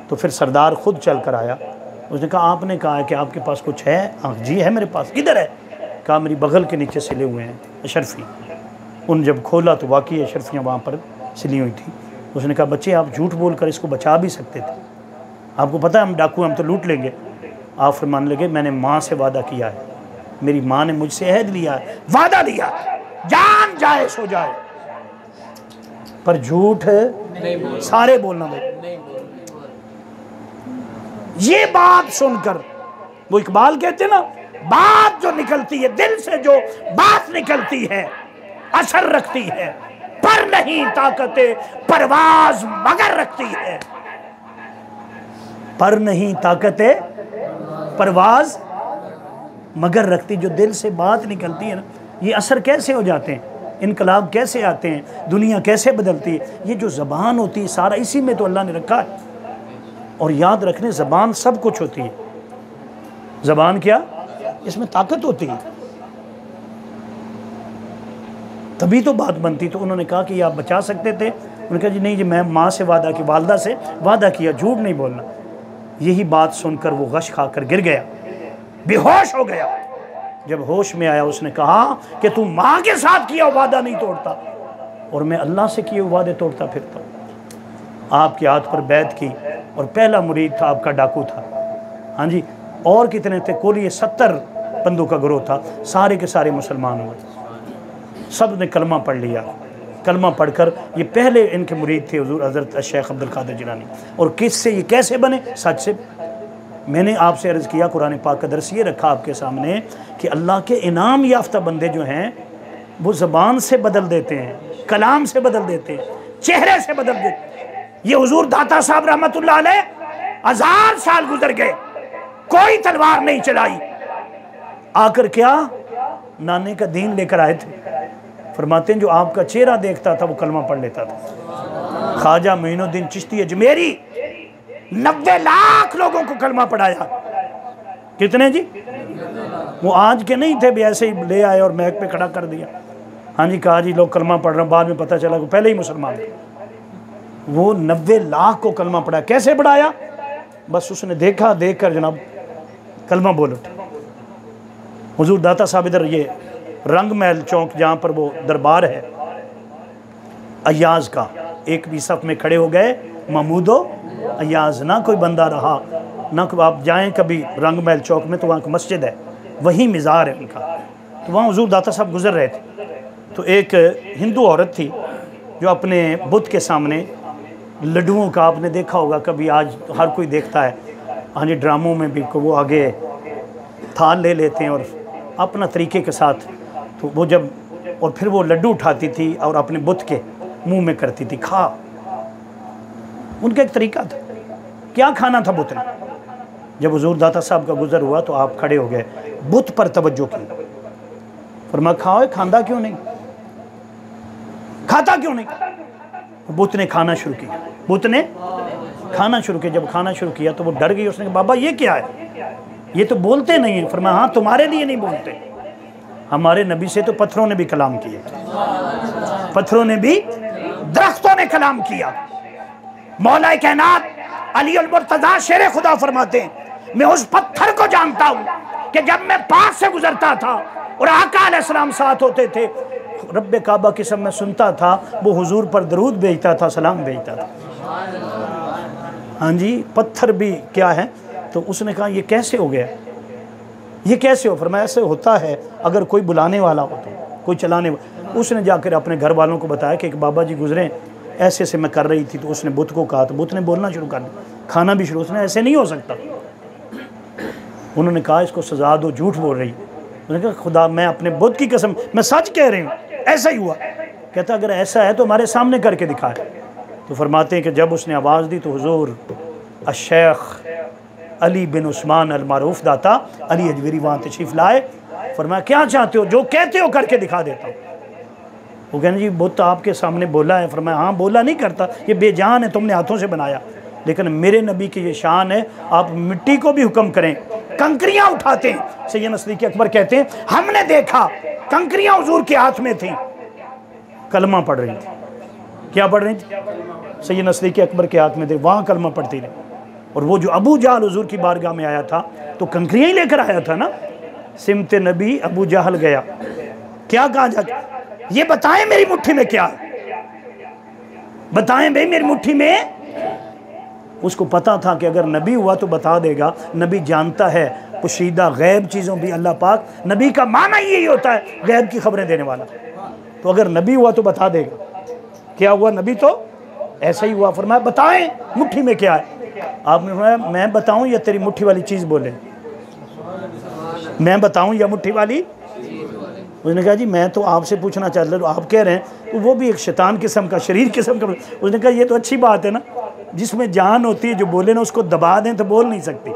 तो फिर सरदार खुद चल कर आया, उसने कहा आपने कहा है कि आपके पास कुछ है? हाँ जी है मेरे पास। किधर है? कहा मेरी बगल के नीचे सिले हुए हैं अशरफी। उन जब खोला तो वाकई अशरफियाँ वहाँ पर सिली हुई थी। उसने कहा बच्चे आप झूठ बोल कर इसको बचा भी सकते थे, आपको पता है हम डाकू हम तो लूट लेंगे। आप फरमान लगे मैंने माँ से वादा किया है, मेरी माँ ने मुझसे अहद लिया है, वादा लिया, जान जाए सो जाए, पर झूठ सारे बोलना भाई। ये बात सुनकर वो इकबाल कहते ना बात जो निकलती है, दिल से जो बात निकलती है असर रखती है, पर नहीं ताकत परवाज मगर रखती है। पर नहीं ताकत परवाज मगर रखती। जो दिल से बात निकलती है ना, ये असर कैसे हो जाते हैं, इनकलाब कैसे आते हैं, दुनिया कैसे बदलती है। ये जो ज़बान होती है सारा इसी में तो अल्लाह ने रखा है। और याद रखने, ज़बान सब कुछ होती है। ज़बान क्या, इसमें ताकत होती है, तभी तो बात बनती। तो उन्होंने कहा कि आप बचा सकते थे। उन्होंने कहा जी नहीं जी, मैं माँ से वादा की, वालदा से वादा किया, झूठ नहीं बोलना। यही बात सुनकर वो गश खाकर गिर गया, बेहोश हो गया। जब होश में आया उसने कहा कि तू माँ के साथ किया वादा नहीं तोड़ता और मैं अल्लाह से किए वादे तोड़ता फिरता हूँ। आपके हाथ पर बैत की और पहला मुरीद था आपका, डाकू था। हाँ जी, और कितने थे, कुल ये 70 बंदों का गिरोह था। सारे के सारे मुसलमान हुए, सब ने कलमा पढ़ लिया। कलमा पढ़कर ये पहले इनके मुरीद थे हुजूर हज़रत शेख अब्दुल कादिर जिलानी। और किससे ये कैसे बने, सच से। मैंने आपसे अर्ज़ किया, कुरान पाक का दर्स ये रखा आपके सामने कि अल्लाह के इनाम याफ्ता बंदे जो हैं वो ज़बान से बदल देते हैं, कलाम से बदल देते हैं, चेहरे से बदल देते हैं। ये हुजूर दाता साहब रहमतुल्लाह अलैह 1000 साल गुजर गए, कोई तलवार नहीं चलाई। आकर क्या नाने का दीन लेकर आए थे। फरमाते हैं जो आपका चेहरा देखता था वो कलमा पढ़ लेता था। ख्वाजा मोइनुद्दीन चिश्ती अजमेरी 90 लाख लोगों को कलमा पढ़ाया। कितने जी, वो आज के नहीं थे भी ऐसे ही ले आए और महक पे खड़ा कर दिया। हाँ जी, कहा जी लोग कलमा पढ़ रहे हैं, बाद में पता चला कि पहले ही मुसलमान थे। वो 90 लाख को कलमा पढ़ाया। कैसे पढ़ाया, बस उसने देखा, देख कर जनाब कलमा बोलो। हुजूर दाता साहब इधर ये रंग महल चौक जहाँ पर वो दरबार है अयाज का, एक भी सफ में खड़े हो गए महमूदो अयाज। ना कोई बंदा रहा ना, आप जाएं कभी रंग महल चौक में तो वहाँ की मस्जिद है, वहीं मिज़ार है उनका। तो वहाँ हुजूर दाता साहब गुजर रहे थे। तो एक हिंदू औरत थी जो अपने बुत के सामने लड्डुओं का, आपने देखा होगा कभी, आज हर कोई देखता है, हाँ जी, ड्रामों में भी वो आगे थाल ले लेते हैं और अपना तरीके के साथ, तो वो जब, और फिर वो लड्डू उठाती थी और अपने बुत के मुंह में करती थी, खा। उनका एक तरीका था। क्या खाना था बुत ने। जब हुजूर दाता साहब का गुजर हुआ तो आप खड़े हो गए, बुत पर तवज्जो की, फरमाया खाओ, खांदा क्यों नहीं, खाता क्यों नहीं। बुत ने खाना शुरू किया, बुत ने खाना शुरू किया। जब खाना शुरू किया तो वो डर गई। उसने कहा बाबा ये क्या है, ये तो बोलते नहीं है। फरमाया हाँ, तुम्हारे लिए नहीं बोलते, हमारे नबी से तो पत्थरों ने भी कलाम किया, पत्थरों ने भी, दरख्तों ने कलाम किया। मौला कायनात अली अल मुर्तज़ा शेर खुदा फरमाते हैं, मैं उस पत्थर को जानता हूँ कि जब मैं पास से गुजरता था और आका अलैहिस्सलाम साथ होते थे, रब्बे काबा की सब मैं सुनता था, वो हुजूर पर दरूद भेजता था, सलाम भेजता था। हाँ जी, पत्थर भी क्या है। तो उसने कहा ये कैसे हो गया, ये कैसे हो। फरमाया ऐसे होता है अगर कोई बुलाने वाला हो तो, कोई चलाने वाला। उसने जाकर अपने घर वालों को बताया कि एक बाबा जी गुजरे, ऐसे से मैं कर रही थी। तो उसने बुत को कहा, तो बुत ने बोलना शुरू कर दिया, खाना भी शुरू। उसने ऐसे नहीं हो सकता। उन्होंने कहा इसको सजा दो, झूठ बोल रही। उन्होंने कहा खुदा मैं अपने बुत की कसम, मैं सच कह रही हूँ, ऐसा ही हुआ। कहता अगर ऐसा है तो हमारे सामने करके दिखाए। तो फरमाते हैं कि जब उसने आवाज़ दी तो हुजूर शेख अली बिन उस्मान अल मारूफ दाता अली अजमेरी वहाँ तशरीफ़ लाए। फरमाया क्या चाहते हो, जो कहते हो करके दिखा देता हूँ। वो कहने जी बुत आपके सामने बोला है। फरमाया हाँ, बोला नहीं करता, ये बेजान है, तुमने हाथों से बनाया, लेकिन मेरे नबी की ये शान है, आप मिट्टी को भी हुक्म करें, कंकरियाँ उठाते हैं। सैयदना सिद्दीक़ अकबर कहते हैं हमने देखा कंकरियाँ हुजूर के हाथ में थी, कलमा पढ़ रही थी। क्या पढ़ रही थी, सैयदना सिद्दीक़ अकबर के हाथ में थे, वहाँ कलमा पढ़ती रही। और वो जो अबू जहल हुजूर की बारगाह में आया था तो कंकरियाँ ही लेकर आया था ना। सिमत नबी अबू जहल गया, क्या कहा जाके, ये बताएं मेरी मुट्ठी में क्या है, बताएं भाई मेरी मुट्ठी में। उसको पता था कि अगर नबी हुआ तो बता देगा। नबी जानता है पोशीदा गैब चीज़ों भी, अल्लाह पाक, नबी का माना यही होता है गैब की खबरें देने वाला। तो अगर नबी हुआ तो बता देगा। क्या हुआ, नबी तो ऐसा ही हुआ। फरमाया बताएं मुट्ठी में क्या है। आपने फरमाया मैं बताऊं या तेरी मुट्ठी वाली चीज़ बोले। मैं बताऊं या मुट्ठी वाली? उसने कहा जी मैं तो आपसे पूछना चाहता हूँ, आप कह रहे हैं तो वो भी एक शैतान किस्म का, शरीर किस्म का। उसने कहा ये तो अच्छी बात है ना, जिसमें जान होती है, जो बोले ना उसको दबा दें तो बोल नहीं सकती।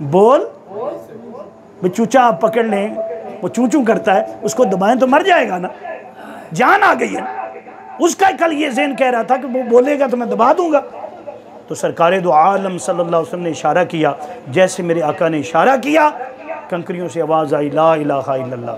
बोल चूचा आप पकड़ लें, वो चू चू करता है, उसको दबाएं तो मर जाएगा ना, जान आ गई है। उसका कल ये ज़हन कह रहा था कि वो बोलेगा तो मैं दबा दूंगा। तो सरकार दो आलम सल्लल्लाहु अलैहि वसल्लम ने इशारा किया, जैसे मेरे आका ने इशारा किया, कंकरियों से आवाज़ आई ला इलाहा इल्लल्लाह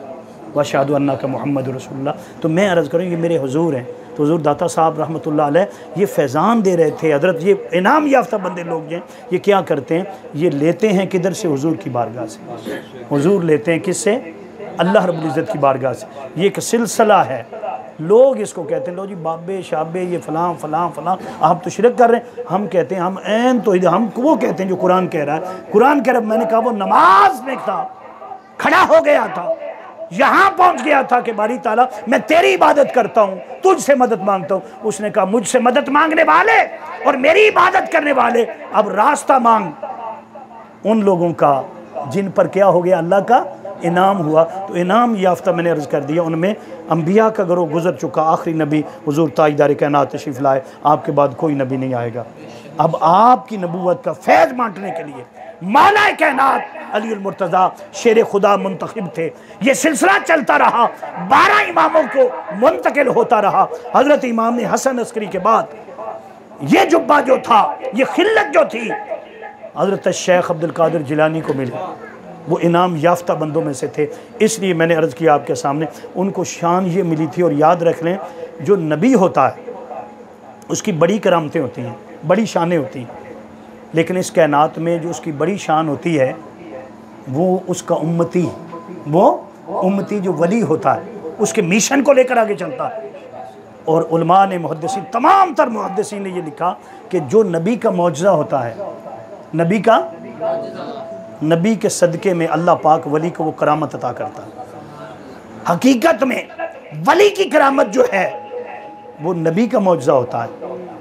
व अशहदु अन्नका मुहम्मदुर रसूलुल्लाह। तो मैं अर्ज़ करूँ, ये मेरे हुजूर हैं। तो हुजूर दाता साहब रहमतुल्लाह अलैह ये फैज़ान दे रहे थे। हज़रत ये इनाम याफ्ता बंदे लोग हैं, ये क्या करते हैं, ये लेते हैं किधर से? हुजूर की बारगाह से। हुजूर लेते हैं किससे? अल्लाह रब्बुल इज़्ज़त की बारगाह से। ये एक सिलसिला है। लोग इसको कहते हैं, लो जी बाबे शाबे ये फ़लाँ फ़लाँ फ़लाँ, आप तो शिरक कर रहे हैं। हम कहते हैं हम ऐन तो हम वो कहते हैं जो कुरान कह रहा है। कुरान कह रहा है, मैंने कहा वो नमाज में था, खड़ा हो गया था, यहाँ पहुँच गया था कि बारी ताला मैं तेरी इबादत करता हूँ, तुझसे मदद मांगता हूँ। उसने कहा मुझसे मदद मांगने वाले और मेरी इबादत करने वाले, अब रास्ता मांग उन लोगों का जिन पर क्या हो गया, अल्लाह का इनाम हुआ। तो इनाम याफ्ता मैंने अर्ज़ कर दिया, उनमें अम्बिया का गरोह गुजर चुका, आखिरी नबी हुजूर ताजदार कायनात तशरीफ़ लाए, आपके बाद कोई नबी नहीं आएगा। अब आपकी नबूवत का फैज़ बांटने के लिए मौला कायनात अली अल मुर्तज़ा शेर खुदा मुंतखब थे। ये सिलसिला चलता रहा, 12 इमामों को मुंतकिल होता रहा। हज़रत इमाम ने हसन अस्करी के बाद ये जुब्बा जो था, ये खिल्लत जो थी, हज़रत शेख अब्दुल कादिर जिलानी को मिली। वो इनाम याफ्ता बंदों में से थे। इसलिए मैंने अर्ज़ किया आपके सामने, उनको शान ये मिली थी। और याद रख लें, जो नबी होता है उसकी बड़ी करामतें होती हैं, बड़ी शानें होती हैं, लेकिन इस कायनात में जो उसकी बड़ी शान होती है वो उसका उम्मती, वो उम्मती जो वली होता है, उसके मिशन को लेकर आगे चलता है। और उलमा ने, मुहद्दिसीन, तमाम तर मुहद्दिसीन ने ये लिखा कि जो नबी का मौजज़ा होता है, नबी के सदक़े में अल्लाह पाक वली को वो करामत अता करता है। हकीकत में वली की करामत जो है वो नबी का मौजज़ा होता है,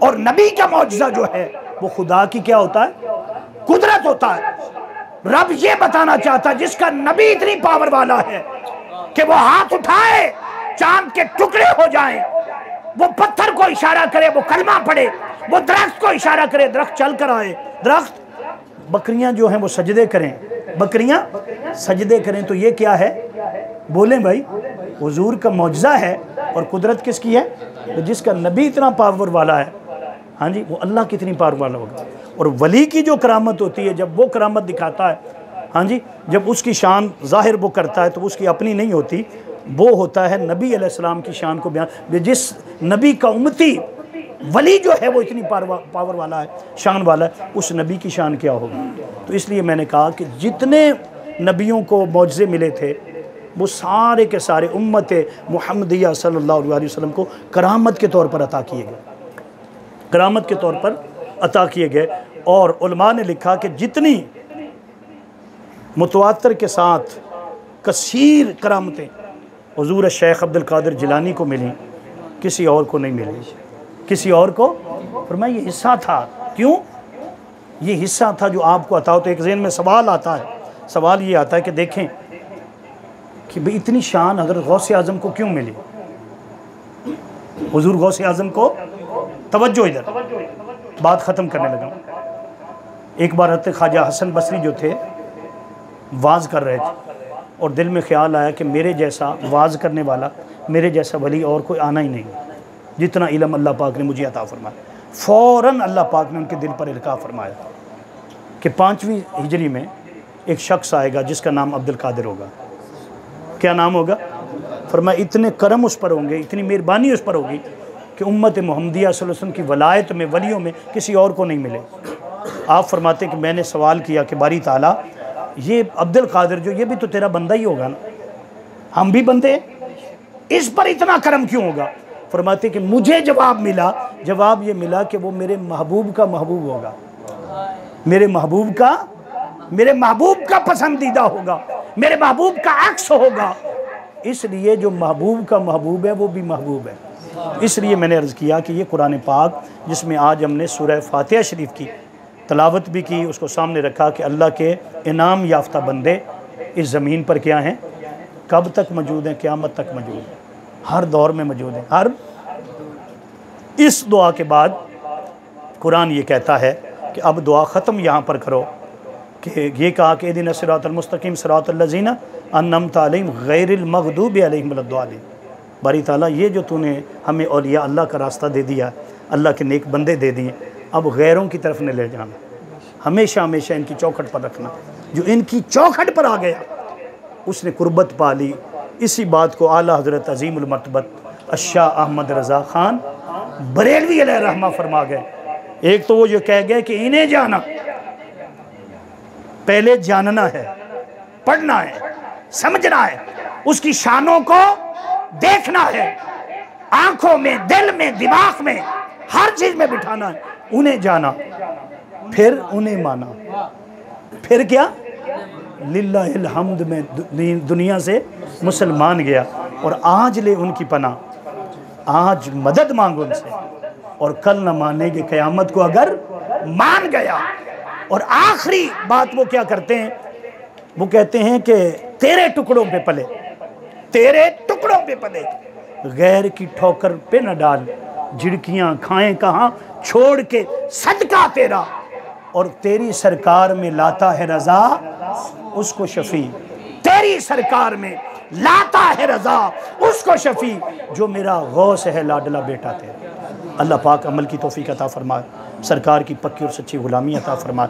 और नबी का मौजज़ा जो है वो खुदा की क्या होता है, कुदरत होता है। रब ये बताना चाहता है, जिसका नबी इतनी पावर वाला है कि वो हाथ उठाए चांद के टुकड़े हो जाएं, वो पत्थर को इशारा करे, वो कलमा पढ़े, वो दरख्त को इशारा करे, दरख्त चल कर आए, दरख्त, बकरियां जो हैं वो सजदे करें, बकरियां सजदे करें। तो ये क्या है, बोलें भाई, हुजूर का मौजज़ा है। और कुदरत किसकी है? तो जिसका नबी इतना पावर वाला है, हाँ जी, वो अल्लाह कितनी पावर वाला होगा। और वली की जो करामत होती है, जब वो करामत दिखाता है, हाँ जी, जब उसकी शान ज़ाहिर वो करता है तो उसकी अपनी नहीं होती, वो होता है नबी अलैहिस्सलाम की शान को बयान। जिस नबी का उम्मती वली जो है वो इतनी पावर वाला है, शान वाला है, उस नबी की शान क्या होगी। तो इसलिए मैंने कहा कि जितने नबियों को मौजज़े मिले थे वो सारे के सारे उम्मत मुहम्मदिया सल्लल्लाहु अलैहि वसल्लम को करामत के तौर पर अता किए गए, करामत के तौर पर अता किए गए। और उलमा ने लिखा कि जितनी मुतवातर के साथ कसीर करामतें हुजूर शेख अब्दुल कादिर जिलानी को मिली, किसी और को नहीं मिली, किसी और को। फरमाया ये हिस्सा था। क्यों ये हिस्सा था जो आपको अता हो। तो एक ज़हन में सवाल आता है, सवाल ये आता है कि देखें कि भाई इतनी शान हज़रत गौसे आज़म को क्यों मिली, हुजूर गौसे आज़म को, तवज्जो इधर, बात ख़त्म करने लगा। एक बार हज़रत ख्वाजा हसन बसरी जो थे वाज़ कर रहे थे और दिल में ख्याल आया कि मेरे जैसा वाज़ करने वाला, मेरे जैसा वली और कोई आना ही नहीं, जितना इल्म अल्लाह पाक ने मुझे अता फरमाया। फ़ौरन अल्लाह पाक ने उनके दिल पर इल्का फरमाया कि 5वीं हिजरी में एक शख्स आएगा जिसका नाम अब्दुल कादिर होगा। क्या नाम होगा? फरमाया इतने करम उस पर होंगे, इतनी मेहरबानी उस पर होगी कि उम्मत मुहम्मदिया सल्लल्लाहु अलैहि वसल्लम की वलायत में, वलियों में किसी और को नहीं मिले। आप फरमाते कि मैंने सवाल किया कि बारी ताला ये अब्दुल कादिर जो, ये भी तो तेरा बंदा ही होगा ना, हम भी बंदे, इस पर इतना करम क्यों होगा? फरमाते कि मुझे जवाब मिला, जवाब ये मिला कि वो मेरे महबूब का महबूब होगा, मेरे महबूब का पसंदीदा होगा, मेरे महबूब का अक्स होगा। इसलिए जो महबूब का महबूब है वो भी महबूब है। इसलिए मैंने अर्ज़ किया कि ये कुरान पाक जिसमें आज हमने सूरह फातिहा शरीफ की तलावत भी की, उसको सामने रखा कि अल्लाह के इनाम याफ्ता बंदे इस ज़मीन पर क्या हैं, कब तक मौजूद हैं, क़यामत तक मौजूद हैं, हर दौर में मौजूद हैं। हर इस दुआ के बाद कुरान ये कहता है कि अब दुआ ख़त्म यहाँ पर करो कि ये कहा कि इहदिना सिरातल मुस्तकीम सिरातल लज़ीना अन्अमता अलैहिम गैरिल मग़दूबि अलैहिम वलद्दालिन। बारी ताला ये जो तूने हमें औलिया अल्लाह का रास्ता दे दिया, अल्लाह के नेक बंदे दे दिए, अब गैरों की तरफ न ले जाना, हमेशा हमेशा इनकी चौखट पर रखना। जो इनकी चौखट पर आ गया उसने कुर्बत पा ली। इसी बात को आला हज़रत अज़ीमुल मर्तबत शाह अहमद रज़ा ख़ान बरेलवी अलैहि रहमा फरमा गए। एक तो वो जो कह गए कि इन्हें जाना, पहले जानना है, पढ़ना है, समझना है, उसकी शानों को देखना है, आंखों में, दिल में, दिमाग में, हर चीज में बिठाना है। उन्हें जाना, फिर उन्हें माना, फिर क्या, लिल्लाहिल हम्द में दुनिया से मुसलमान गया। और आज ले उनकी पनाह, आज मदद मांगो उनसे, और कल न मानेंगे क़यामत को अगर मान गया। और आखिरी बात वो क्या करते हैं, वो कहते हैं कि तेरे टुकड़ों पे पले, तेरे टुकड़ों पे पले, गैर की ठोकर पे न डाल, झिड़कियां खाएं कहाँ, छोड़ के सदका तेरा, और तेरी सरकार में लाता है रजा उसको शफी, तेरी सरकार में लाता है रजा उसको शफी, जो मेरा गौस है लाडला बेटा तेरा। अल्लाह पाक अमल की तौफीक अता फरमाए, सरकार की पक्की और सच्ची गुलामी अता फरमाए।